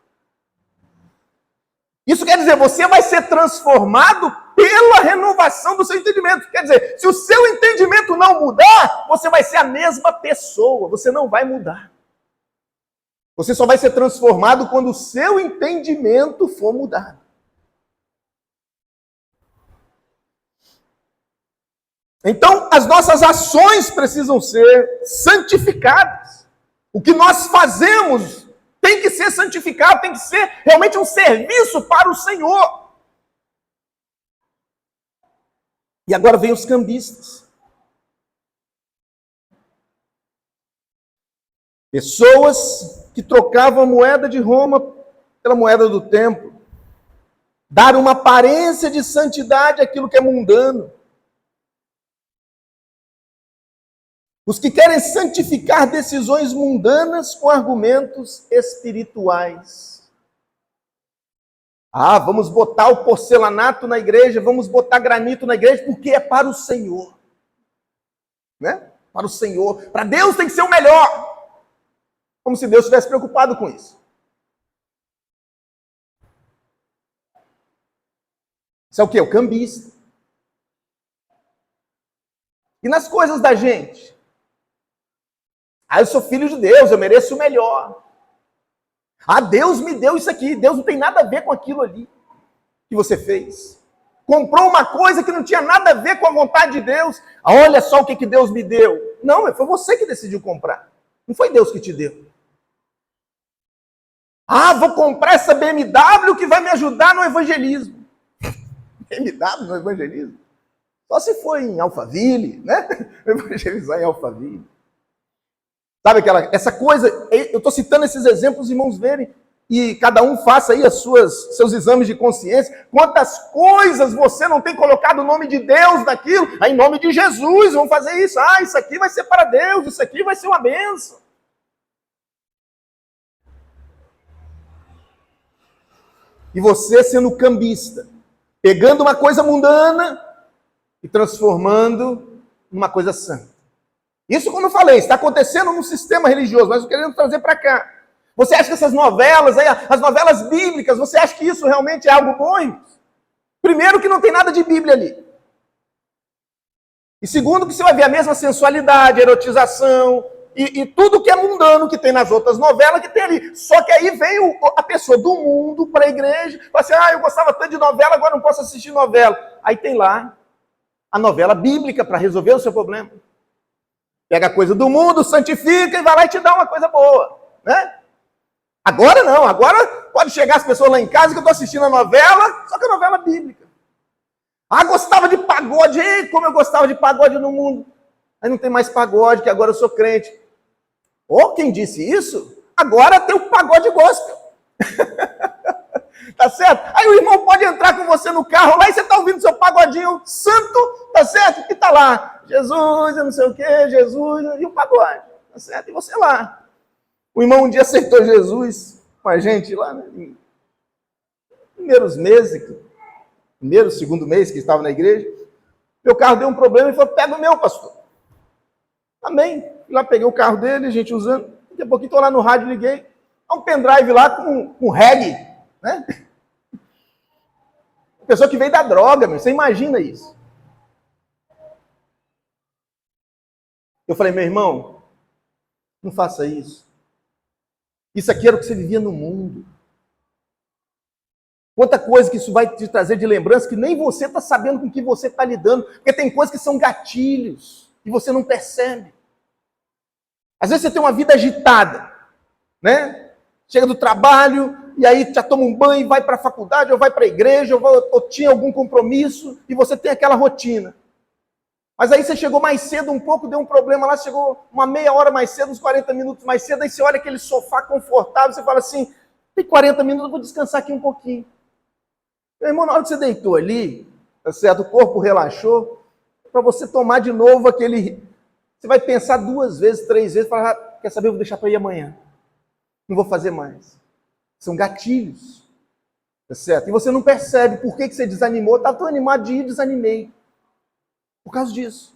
Isso quer dizer, você vai ser transformado pela renovação do seu entendimento. Quer dizer, se o seu entendimento não mudar, você vai ser a mesma pessoa, você não vai mudar. Você só vai ser transformado quando o seu entendimento for mudado. Então, as nossas ações precisam ser santificadas. O que nós fazemos tem que ser santificado, tem que ser realmente um serviço para o Senhor. E agora vem os cambistas. Pessoas que trocavam a moeda de Roma pela moeda do templo. Dar uma aparência de santidade àquilo que é mundano. Os que querem santificar decisões mundanas com argumentos espirituais. Ah, vamos botar o porcelanato na igreja, vamos botar granito na igreja, porque é para o Senhor. Né? Para o Senhor. Para Deus tem que ser o melhor. Como se Deus estivesse preocupado com isso. Isso é o quê? O cambista. E nas coisas da gente? Ah, eu sou filho de Deus, eu mereço o melhor. Ah, Deus me deu isso aqui. Deus não tem nada a ver com aquilo ali que você fez. Comprou uma coisa que não tinha nada a ver com a vontade de Deus. Ah, olha só o que Deus me deu. Não, foi você que decidiu comprar. Não foi Deus que te deu. Ah, vou comprar essa BMW que vai me ajudar no evangelismo. BMW no evangelismo? Só se for em Alphaville, né? Evangelizar em Alphaville. Sabe essa coisa, eu estou citando esses exemplos, os irmãos verem, e cada um faça aí seus exames de consciência. Quantas coisas você não tem colocado o nome de Deus naquilo? Em nome de Jesus, vamos fazer isso. Ah, isso aqui vai ser para Deus, isso aqui vai ser uma bênção. E você sendo cambista, pegando uma coisa mundana e transformando numa coisa santa. Isso, como eu falei, está acontecendo no sistema religioso, mas eu querendo trazer para cá. Você acha que essas novelas, aí, as novelas bíblicas, você acha que isso realmente é algo bom, irmãos? Primeiro, que não tem nada de Bíblia ali. E segundo, que você vai ver a mesma sensualidade, erotização e tudo que é mundano que tem nas outras novelas que tem ali. Só que aí vem a pessoa do mundo para a igreja, fala assim, eu gostava tanto de novela, agora não posso assistir novela. Aí tem lá a novela bíblica para resolver o seu problema. Pega a coisa do mundo, santifica e vai lá e te dá uma coisa boa, né? Agora não, agora pode chegar as pessoas lá em casa que eu estou assistindo a novela, só que a novela bíblica. Ah, gostava de pagode, como eu gostava de pagode no mundo. Aí não tem mais pagode, que agora eu sou crente. Ou quem disse isso, agora tem o pagode gospel. Tá certo? Aí o irmão pode entrar com você no carro lá e você tá ouvindo seu pagodinho santo, tá certo? E tá lá, Jesus, eu não sei o que, Jesus, e o pagode, tá certo? E você lá. O irmão um dia aceitou Jesus com a gente lá, né? Em primeiros meses, primeiro, segundo mês que estava na igreja, meu carro deu um problema e falou, pega o meu, pastor. Amém. Fui lá, peguei o carro dele, a gente usando, daqui a pouquinho estou lá no rádio, liguei, há um pendrive lá com reggae, né? Pessoa que veio da droga, meu, você imagina isso. Eu falei, meu irmão, não faça isso. Isso aqui era o que você vivia no mundo. Quanta coisa que isso vai te trazer de lembrança que nem você está sabendo com que você está lidando. Porque tem coisas que são gatilhos e você não percebe. Às vezes você tem uma vida agitada, né? Chega do trabalho e aí já toma um banho, vai para a faculdade, ou vai para a igreja, ou tinha algum compromisso, e você tem aquela rotina. Mas aí você chegou mais cedo um pouco, deu um problema lá, chegou uma meia hora mais cedo, uns 40 minutos mais cedo, aí você olha aquele sofá confortável, você fala assim, tem 40 minutos, eu vou descansar aqui um pouquinho. Meu irmão, na hora que você deitou ali, tá certo? O corpo relaxou, para você tomar de novo aquele... Você vai pensar 2 vezes, 3 vezes, falar, quer saber, eu vou deixar para ir amanhã. Não vou fazer mais. São gatilhos, tá certo? E você não percebe por que você desanimou, estava tão animado de ir, desanimei. Por causa disso.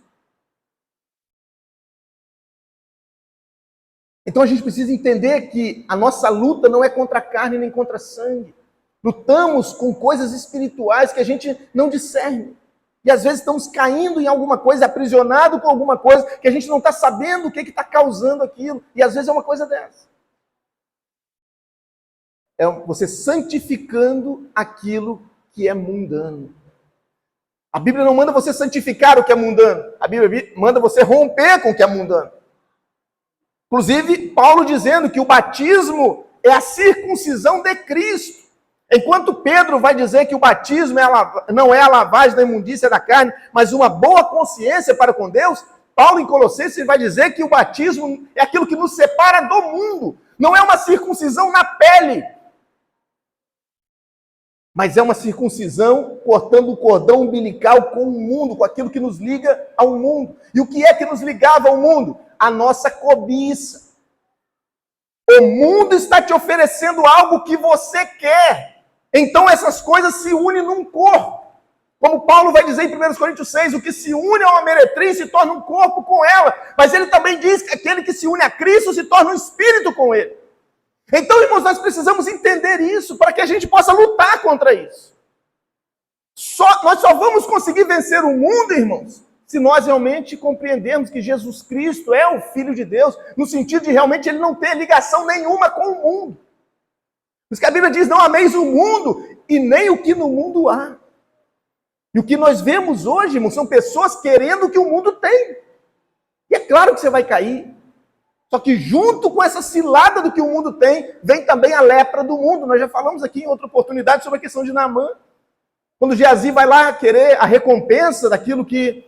Então a gente precisa entender que a nossa luta não é contra a carne nem contra sangue. Lutamos com coisas espirituais que a gente não discerne. E às vezes estamos caindo em alguma coisa, aprisionado com alguma coisa, que a gente não está sabendo o que está causando aquilo. E às vezes é uma coisa dessa. É você santificando aquilo que é mundano. A Bíblia não manda você santificar o que é mundano. A Bíblia manda você romper com o que é mundano. Inclusive, Paulo dizendo que o batismo é a circuncisão de Cristo. Enquanto Pedro vai dizer que o batismo não é a lavagem da imundícia da carne, mas uma boa consciência para com Deus, Paulo em Colossenses vai dizer que o batismo é aquilo que nos separa do mundo. Não é uma circuncisão na pele, mas é uma circuncisão cortando o cordão umbilical com o mundo, com aquilo que nos liga ao mundo. E o que é que nos ligava ao mundo? A nossa cobiça. O mundo está te oferecendo algo que você quer. Então essas coisas se unem num corpo. Como Paulo vai dizer em 1 Coríntios 6, o que se une a uma meretriz se torna um corpo com ela. Mas ele também diz que aquele que se une a Cristo se torna um espírito com ele. Então, irmãos, nós precisamos entender isso para que a gente possa lutar contra isso. Nós só vamos conseguir vencer o mundo, irmãos, se nós realmente compreendermos que Jesus Cristo é o Filho de Deus, no sentido de realmente ele não ter ligação nenhuma com o mundo. Por isso que a Bíblia diz, não ameis o mundo e nem o que no mundo há. E o que nós vemos hoje, irmãos, são pessoas querendo o que o mundo tem. E é claro que você vai cair. Só que junto com essa cilada do que o mundo tem, vem também a lepra do mundo. Nós já falamos aqui em outra oportunidade sobre a questão de Naamã. Quando Geazi vai lá querer a recompensa daquilo que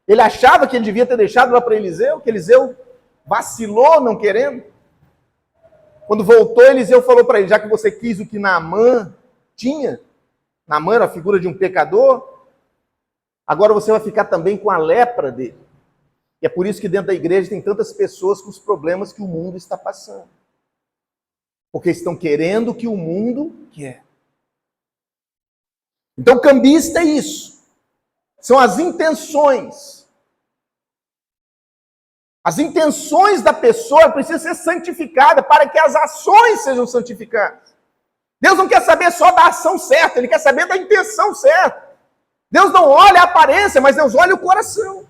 ele achava que ele devia ter deixado lá para Eliseu, que Eliseu vacilou não querendo. Quando voltou, Eliseu falou para ele, já que você quis o que Naamã tinha, Naamã era a figura de um pecador, agora você vai ficar também com a lepra dele. E é por isso que dentro da igreja tem tantas pessoas com os problemas que o mundo está passando. Porque estão querendo o que o mundo quer. Então, cambista é isso. São as intenções. As intenções da pessoa precisam ser santificadas para que as ações sejam santificadas. Deus não quer saber só da ação certa, Ele quer saber da intenção certa. Deus não olha a aparência, mas Deus olha o coração.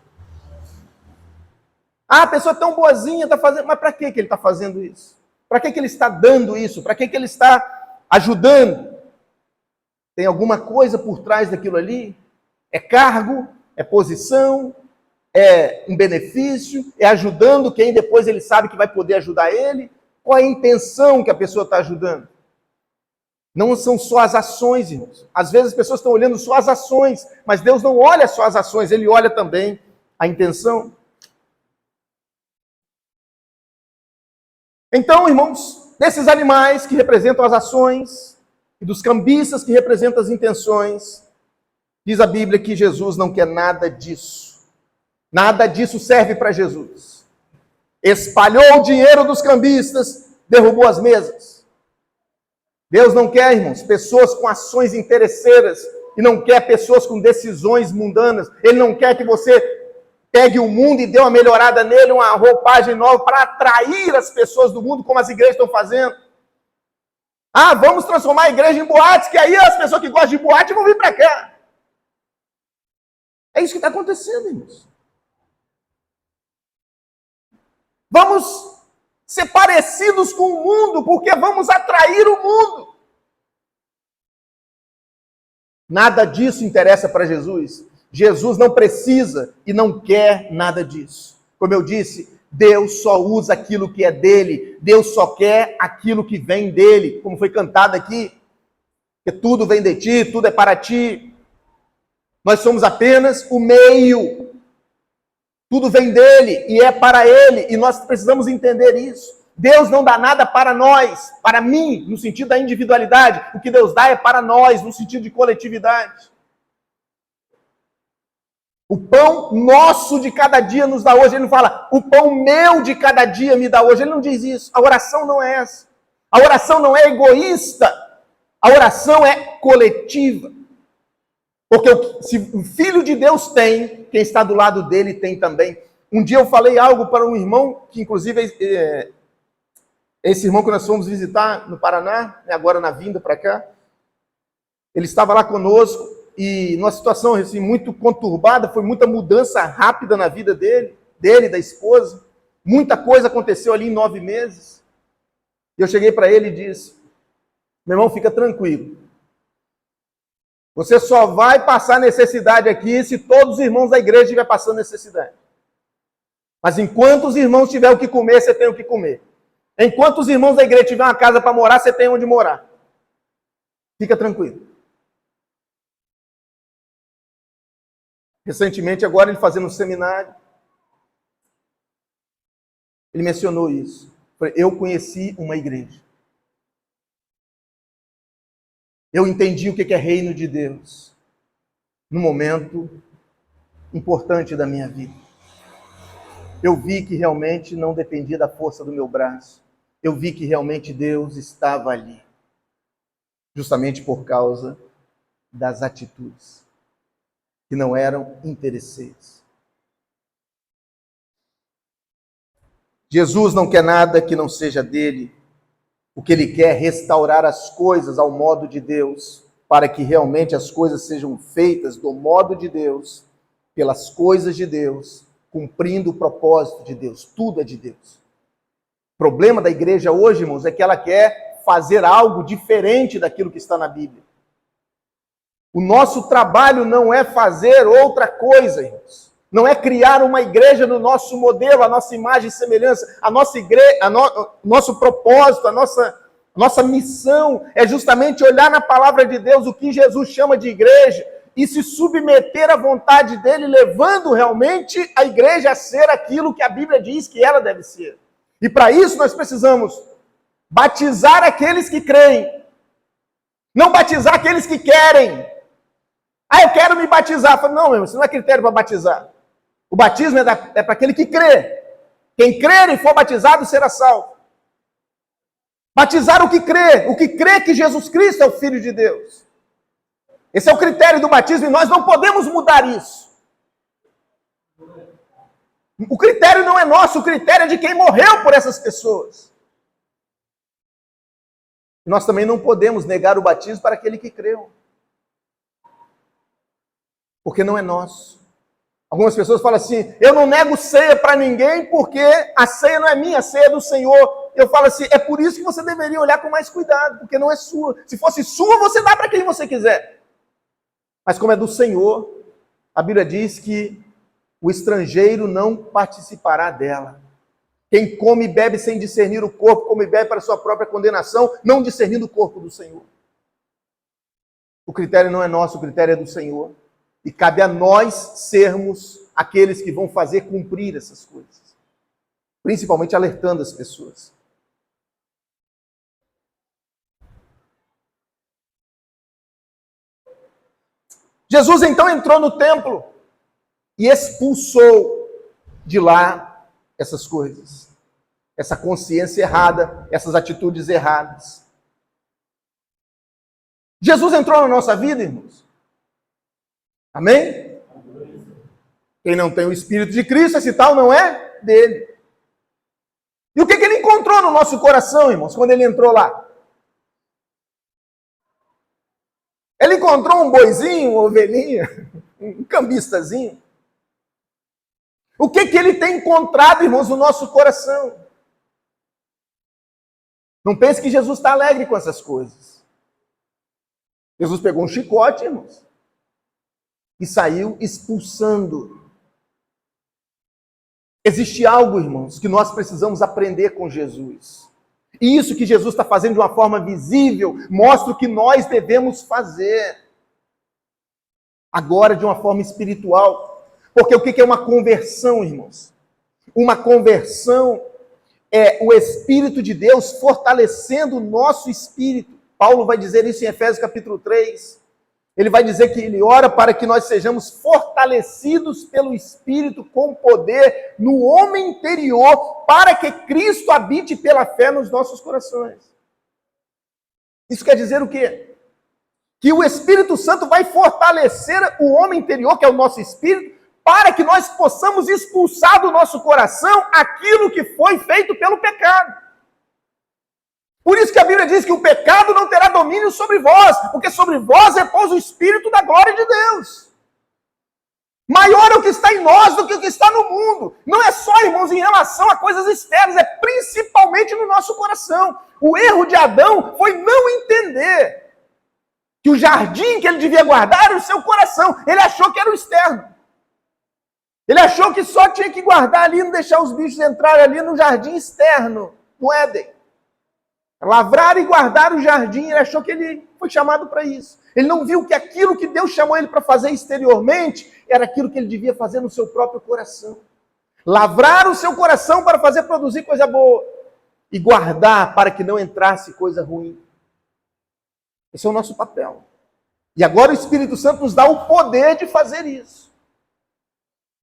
Ah, a pessoa é tão boazinha, está fazendo... Mas para que ele está fazendo isso? Para que ele está dando isso? Para que ele está ajudando? Tem alguma coisa por trás daquilo ali? É cargo? É posição? É um benefício? É ajudando quem depois ele sabe que vai poder ajudar ele? Qual é a intenção que a pessoa está ajudando? Não são só as ações, irmãos. Às vezes as pessoas estão olhando só as ações, mas Deus não olha só as ações, Ele olha também a intenção. Então, irmãos, desses animais que representam as ações e dos cambistas que representam as intenções, diz a Bíblia que Jesus não quer nada disso. Nada disso serve para Jesus. Espalhou o dinheiro dos cambistas, derrubou as mesas. Deus não quer, irmãos, pessoas com ações interesseiras e não quer pessoas com decisões mundanas. Ele não quer que você pegue o mundo e dê uma melhorada nele, uma roupagem nova para atrair as pessoas do mundo, como as igrejas estão fazendo. Ah, vamos transformar a igreja em boates, que aí as pessoas que gostam de boate vão vir para cá. É isso que está acontecendo, irmãos. Vamos ser parecidos com o mundo, porque vamos atrair o mundo. Nada disso interessa para Jesus. Jesus não precisa e não quer nada disso. Como eu disse, Deus só usa aquilo que é dele. Deus só quer aquilo que vem dele, como foi cantado aqui. Porque tudo vem de ti, tudo é para ti. Nós somos apenas o meio. Tudo vem dele e é para ele. E nós precisamos entender isso. Deus não dá nada para nós, para mim, no sentido da individualidade. O que Deus dá é para nós, no sentido de coletividade. O pão nosso de cada dia nos dá hoje. Ele não fala, o pão meu de cada dia me dá hoje. Ele não diz isso. A oração não é essa. A oração não é egoísta. A oração é coletiva. Porque se o Filho de Deus tem, quem está do lado dele tem também. Um dia eu falei algo para um irmão, que inclusive esse irmão que nós fomos visitar no Paraná, agora na vinda para cá, ele estava lá conosco, e numa situação assim, muito conturbada, foi muita mudança rápida na vida dele e da esposa. Muita coisa aconteceu ali em 9 meses. E eu cheguei para ele e disse, meu irmão, fica tranquilo. Você só vai passar necessidade aqui se todos os irmãos da igreja estiverem passando necessidade. Mas enquanto os irmãos tiverem o que comer, você tem o que comer. Enquanto os irmãos da igreja tiverem uma casa para morar, você tem onde morar. Fica tranquilo. Recentemente, agora, ele fazendo um seminário, ele mencionou isso. Eu conheci uma igreja. Eu entendi o que é reino de Deus num momento importante da minha vida. Eu vi que realmente não dependia da força do meu braço. Eu vi que realmente Deus estava ali. Justamente por causa das atitudes que não eram interesseiras. Jesus não quer nada que não seja dele. O que ele quer é restaurar as coisas ao modo de Deus, para que realmente as coisas sejam feitas do modo de Deus, pelas coisas de Deus, cumprindo o propósito de Deus. Tudo é de Deus. O problema da igreja hoje, irmãos, é que ela quer fazer algo diferente daquilo que está na Bíblia. O nosso trabalho não é fazer outra coisa, irmãos. Não é criar uma igreja no nosso modelo, a nossa imagem e semelhança. A nossa igreja, nosso propósito, a nossa missão é justamente olhar na palavra de Deus o que Jesus chama de igreja e se submeter à vontade dele, levando realmente a igreja a ser aquilo que a Bíblia diz que ela deve ser. E para isso nós precisamos batizar aqueles que creem, não batizar aqueles que querem. Ah, eu quero me batizar. Falo, não, meu irmão, isso não é critério para batizar. O batismo é para aquele que crê. Quem crer e for batizado será salvo. Batizar o que crê que Jesus Cristo é o Filho de Deus. Esse é o critério do batismo e nós não podemos mudar isso. O critério não é nosso, o critério é de quem morreu por essas pessoas. E nós também não podemos negar o batismo para aquele que creu. Porque não é nosso. Algumas pessoas falam assim, eu não nego ceia para ninguém porque a ceia não é minha, a ceia é do Senhor. Eu falo assim, é por isso que você deveria olhar com mais cuidado, porque não é sua. Se fosse sua, você dá para quem você quiser. Mas como é do Senhor, a Bíblia diz que o estrangeiro não participará dela. Quem come e bebe sem discernir o corpo, come e bebe para sua própria condenação, não discernindo o corpo do Senhor. O critério não é nosso, o critério é do Senhor. E cabe a nós sermos aqueles que vão fazer cumprir essas coisas. Principalmente alertando as pessoas. Jesus então entrou no templo e expulsou de lá essas coisas, essa consciência errada, essas atitudes erradas. Jesus entrou na nossa vida, irmãos. Amém? Quem não tem o Espírito de Cristo, esse tal não é dele. E o que ele encontrou no nosso coração, irmãos, quando ele entrou lá? Ele encontrou um boizinho, uma ovelhinha, um cambistazinho. O que ele tem encontrado, irmãos, no nosso coração? Não pense que Jesus está alegre com essas coisas. Jesus pegou um chicote, irmãos, e saiu expulsando. Existe algo, irmãos, que nós precisamos aprender com Jesus. E isso que Jesus está fazendo de uma forma visível, mostra o que nós devemos fazer. Agora, de uma forma espiritual. Porque o que é uma conversão, irmãos? Uma conversão é o Espírito de Deus fortalecendo o nosso espírito. Paulo vai dizer isso em Efésios capítulo 3. Ele vai dizer que ele ora para que nós sejamos fortalecidos pelo Espírito com poder no homem interior, para que Cristo habite pela fé nos nossos corações. Isso quer dizer o quê? Que o Espírito Santo vai fortalecer o homem interior, que é o nosso espírito, para que nós possamos expulsar do nosso coração aquilo que foi feito pelo pecado. Por isso que a Bíblia diz que o pecado não terá domínio sobre vós, porque sobre vós repousa o Espírito da glória de Deus. Maior é o que está em nós do que o que está no mundo. Não é só, irmãos, em relação a coisas externas, é principalmente no nosso coração. O erro de Adão foi não entender que o jardim que ele devia guardar era o seu coração. Ele achou que era o externo. Ele achou que só tinha que guardar ali, não deixar os bichos entrarem ali no jardim externo, no Éden. Lavrar e guardar o jardim, ele achou que ele foi chamado para isso. Ele não viu que aquilo que Deus chamou ele para fazer exteriormente era aquilo que ele devia fazer no seu próprio coração. Lavrar o seu coração para fazer produzir coisa boa e guardar para que não entrasse coisa ruim. Esse é o nosso papel. E agora o Espírito Santo nos dá o poder de fazer isso.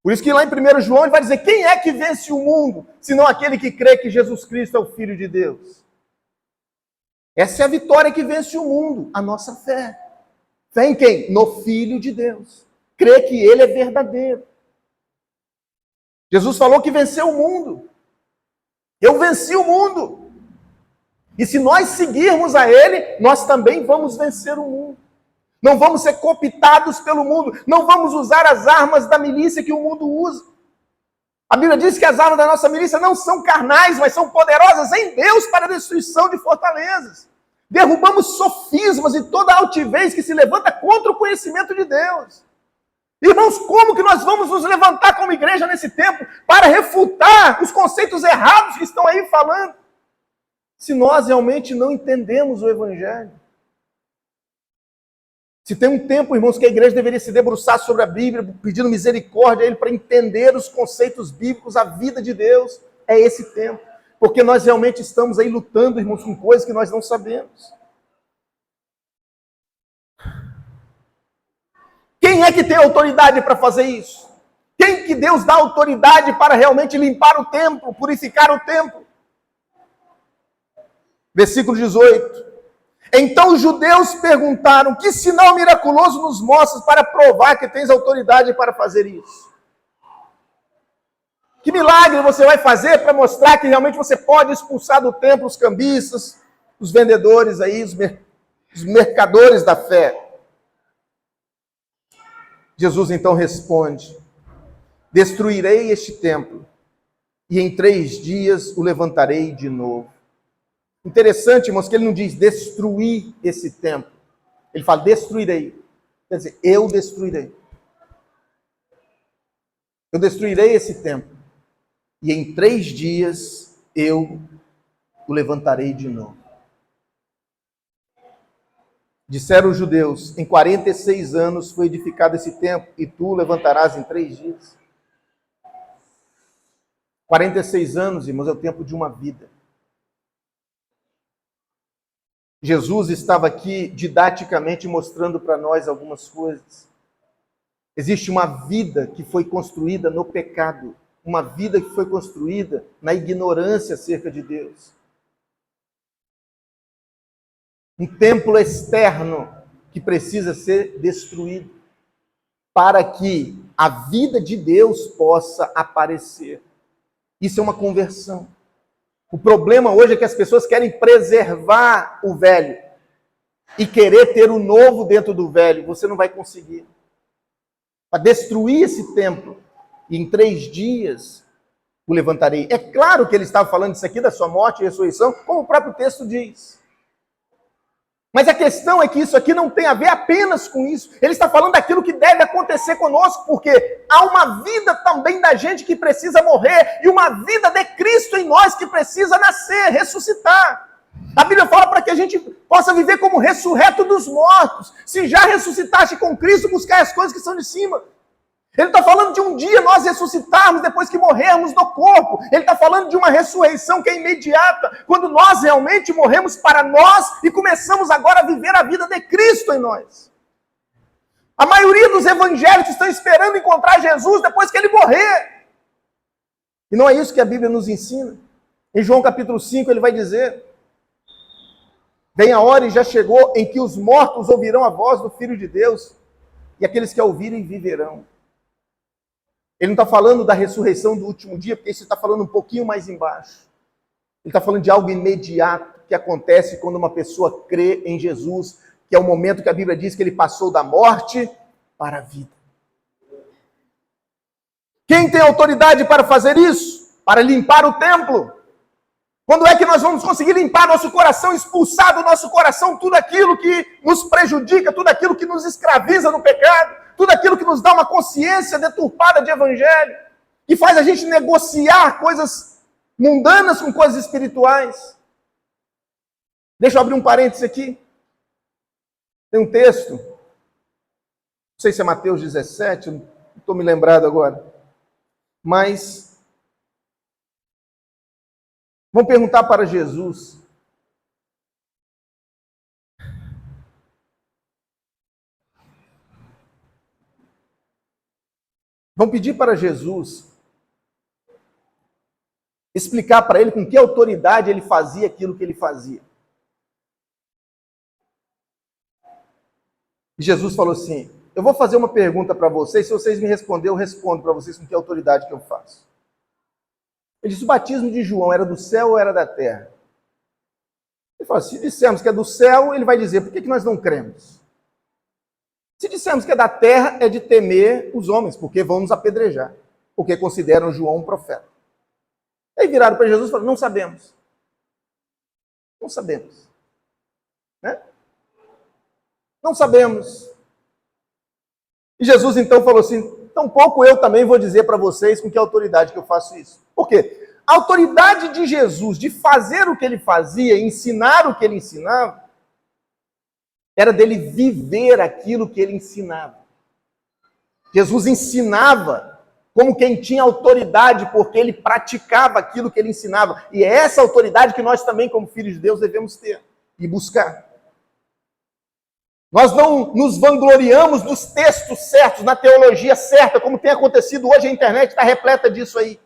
Por isso que lá em 1 João ele vai dizer, quem é que vence o mundo, senão aquele que crê que Jesus Cristo é o Filho de Deus? Essa é a vitória que vence o mundo, a nossa fé. Fé em quem? No Filho de Deus. Crê que Ele é verdadeiro. Jesus falou que venceu o mundo. Eu venci o mundo. E se nós seguirmos a Ele, nós também vamos vencer o mundo. Não vamos ser cooptados pelo mundo. Não vamos usar as armas da milícia que o mundo usa. A Bíblia diz que as armas da nossa milícia não são carnais, mas são poderosas em Deus para a destruição de fortalezas. Derrubamos sofismas e toda altivez que se levanta contra o conhecimento de Deus. Irmãos, como que nós vamos nos levantar como igreja nesse tempo para refutar os conceitos errados que estão aí falando? Se nós realmente não entendemos o Evangelho. Se tem um tempo, irmãos, que a igreja deveria se debruçar sobre a Bíblia, pedindo misericórdia a Ele para entender os conceitos bíblicos, a vida de Deus, é esse tempo. Porque nós realmente estamos aí lutando, irmãos, com coisas que nós não sabemos. Quem é que tem autoridade para fazer isso? Quem que Deus dá autoridade para realmente limpar o templo, purificar o templo? Versículo 18. Então os judeus perguntaram, que sinal miraculoso nos mostras para provar que tens autoridade para fazer isso? Que milagre você vai fazer para mostrar que realmente você pode expulsar do templo os cambistas, os vendedores aí, os mercadores da fé? Jesus então responde, destruirei este templo e em 3 dias o levantarei de novo. Interessante, irmãos, que ele não diz destruir esse templo. Ele fala destruirei. Quer dizer, eu destruirei. Eu destruirei esse templo. E em 3 dias eu o levantarei de novo. Disseram os judeus, em 46 anos foi edificado esse templo, e tu o levantarás em 3 dias. 46 anos, irmãos, é o tempo de uma vida. Jesus estava aqui didaticamente mostrando para nós algumas coisas. Existe uma vida que foi construída no pecado, uma vida que foi construída na ignorância acerca de Deus. Um templo externo que precisa ser destruído para que a vida de Deus possa aparecer. Isso é uma conversão. O problema hoje é que as pessoas querem preservar o velho e querer ter o novo dentro do velho. Você não vai conseguir. Para destruir esse templo, e em 3 dias o levantarei. É claro que ele estava falando isso aqui da sua morte e ressurreição, como o próprio texto diz. Mas a questão é que isso aqui não tem a ver apenas com isso. Ele está falando daquilo que deve acontecer conosco, porque há uma vida também da gente que precisa morrer, e uma vida de Cristo em nós que precisa nascer, ressuscitar. A Bíblia fala para que a gente possa viver como ressurreto dos mortos. Se já ressuscitaste com Cristo, buscar as coisas que são de cima. Ele está falando de um dia nós ressuscitarmos depois que morrermos do corpo. Ele está falando de uma ressurreição que é imediata, quando nós realmente morremos para nós e começamos agora a viver a vida de Cristo em nós. A maioria dos evangélicos estão esperando encontrar Jesus depois que ele morrer. E não é isso que a Bíblia nos ensina. Em João capítulo 5 ele vai dizer: vem a hora e já chegou em que os mortos ouvirão a voz do Filho de Deus, e aqueles que a ouvirem viverão. Ele não está falando da ressurreição do último dia, porque isso está falando um pouquinho mais embaixo. Ele está falando de algo imediato que acontece quando uma pessoa crê em Jesus, que é o momento que a Bíblia diz que ele passou da morte para a vida. Quem tem autoridade para fazer isso? Para limpar o templo. Quando é que nós vamos conseguir limpar nosso coração, expulsar do nosso coração tudo aquilo que nos prejudica, tudo aquilo que nos escraviza no pecado, tudo aquilo que nos dá uma consciência deturpada de evangelho, que faz a gente negociar coisas mundanas com coisas espirituais? Deixa eu abrir um parênteses aqui. Tem um texto, não sei se é Mateus 17, não estou me lembrado agora, mas vão perguntar para Jesus: vão pedir para Jesus explicar para ele com que autoridade ele fazia aquilo que ele fazia. E Jesus falou assim: eu vou fazer uma pergunta para vocês, se vocês me responderem, eu respondo para vocês com que autoridade que eu faço. Ele disse: o batismo de João era do céu ou era da terra? Ele falou: se dissermos que é do céu, ele vai dizer: por que nós não cremos? Se dissermos que é da terra, é de temer os homens, porque vão nos apedrejar, porque consideram João um profeta. Aí viraram para Jesus e falaram: não sabemos. Não sabemos. Né? Não sabemos. E Jesus então falou assim: tampouco eu também vou dizer para vocês com que autoridade que eu faço isso. Por quê? A autoridade de Jesus de fazer o que ele fazia, ensinar o que ele ensinava, era dele viver aquilo que ele ensinava. Jesus ensinava como quem tinha autoridade, porque ele praticava aquilo que ele ensinava. E é essa autoridade que nós também, como filhos de Deus, devemos ter e buscar. Nós não nos vangloriamos dos textos certos, na teologia certa, como tem acontecido hoje, a internet está repleta disso aí.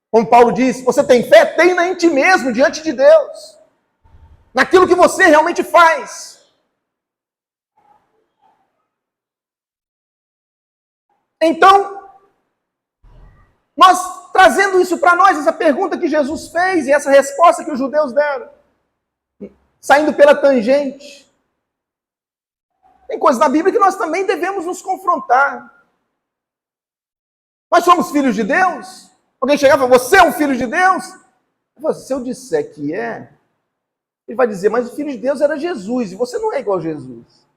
Como Paulo diz: você tem fé? Tenha em ti mesmo, diante de Deus. Naquilo que você realmente faz. Então, nós trazendo isso para nós, essa pergunta que Jesus fez e essa resposta que os judeus deram, saindo pela tangente, tem coisas na Bíblia que nós também devemos nos confrontar. Nós somos filhos de Deus? Alguém chegava e falava: você é um filho de Deus? Eu falo: se eu disser que é, ele vai dizer: mas o filho de Deus era Jesus, e você não é igual a Jesus.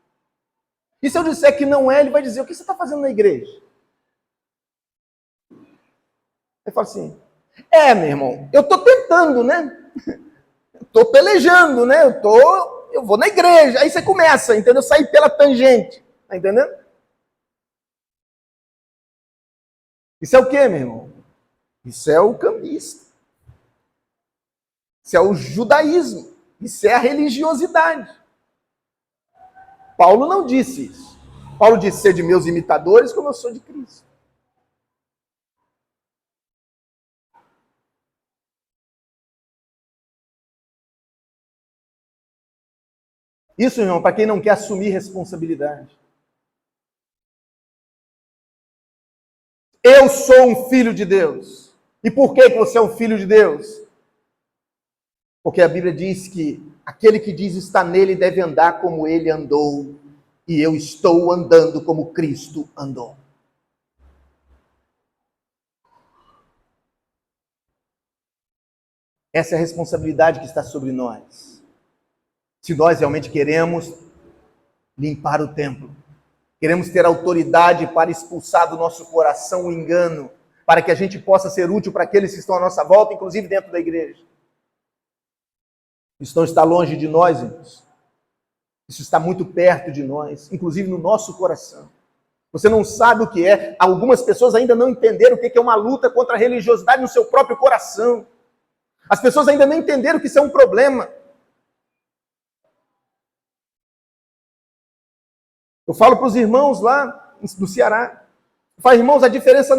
E se eu disser que não é, ele vai dizer: o que você está fazendo na igreja? Ele fala assim: meu irmão, eu estou tentando, né? Estou pelejando, né? Eu vou na igreja. Aí você começa, entendeu? Sair pela tangente, tá entendendo? Isso é o quê, meu irmão? Isso é o cambista. Isso é o judaísmo. Isso é a religiosidade. Paulo não disse isso. Paulo disse: ser de meus imitadores como eu sou de Cristo. Isso, irmão, para quem não quer assumir responsabilidade. Eu sou um filho de Deus. E por que você é um filho de Deus? Porque a Bíblia diz que aquele que diz está nele deve andar como ele andou. E eu estou andando como Cristo andou. Essa é a responsabilidade que está sobre nós. Se nós realmente queremos limpar o templo, queremos ter autoridade para expulsar do nosso coração o engano, para que a gente possa ser útil para aqueles que estão à nossa volta, inclusive dentro da igreja. Isso não está longe de nós, irmãos. Isso está muito perto de nós, inclusive no nosso coração. Você não sabe o que é. Algumas pessoas ainda não entenderam o que é uma luta contra a religiosidade no seu próprio coração. As pessoas ainda não entenderam que isso é um problema. Eu falo para os irmãos lá no Ceará. Eu falo: irmãos, a diferença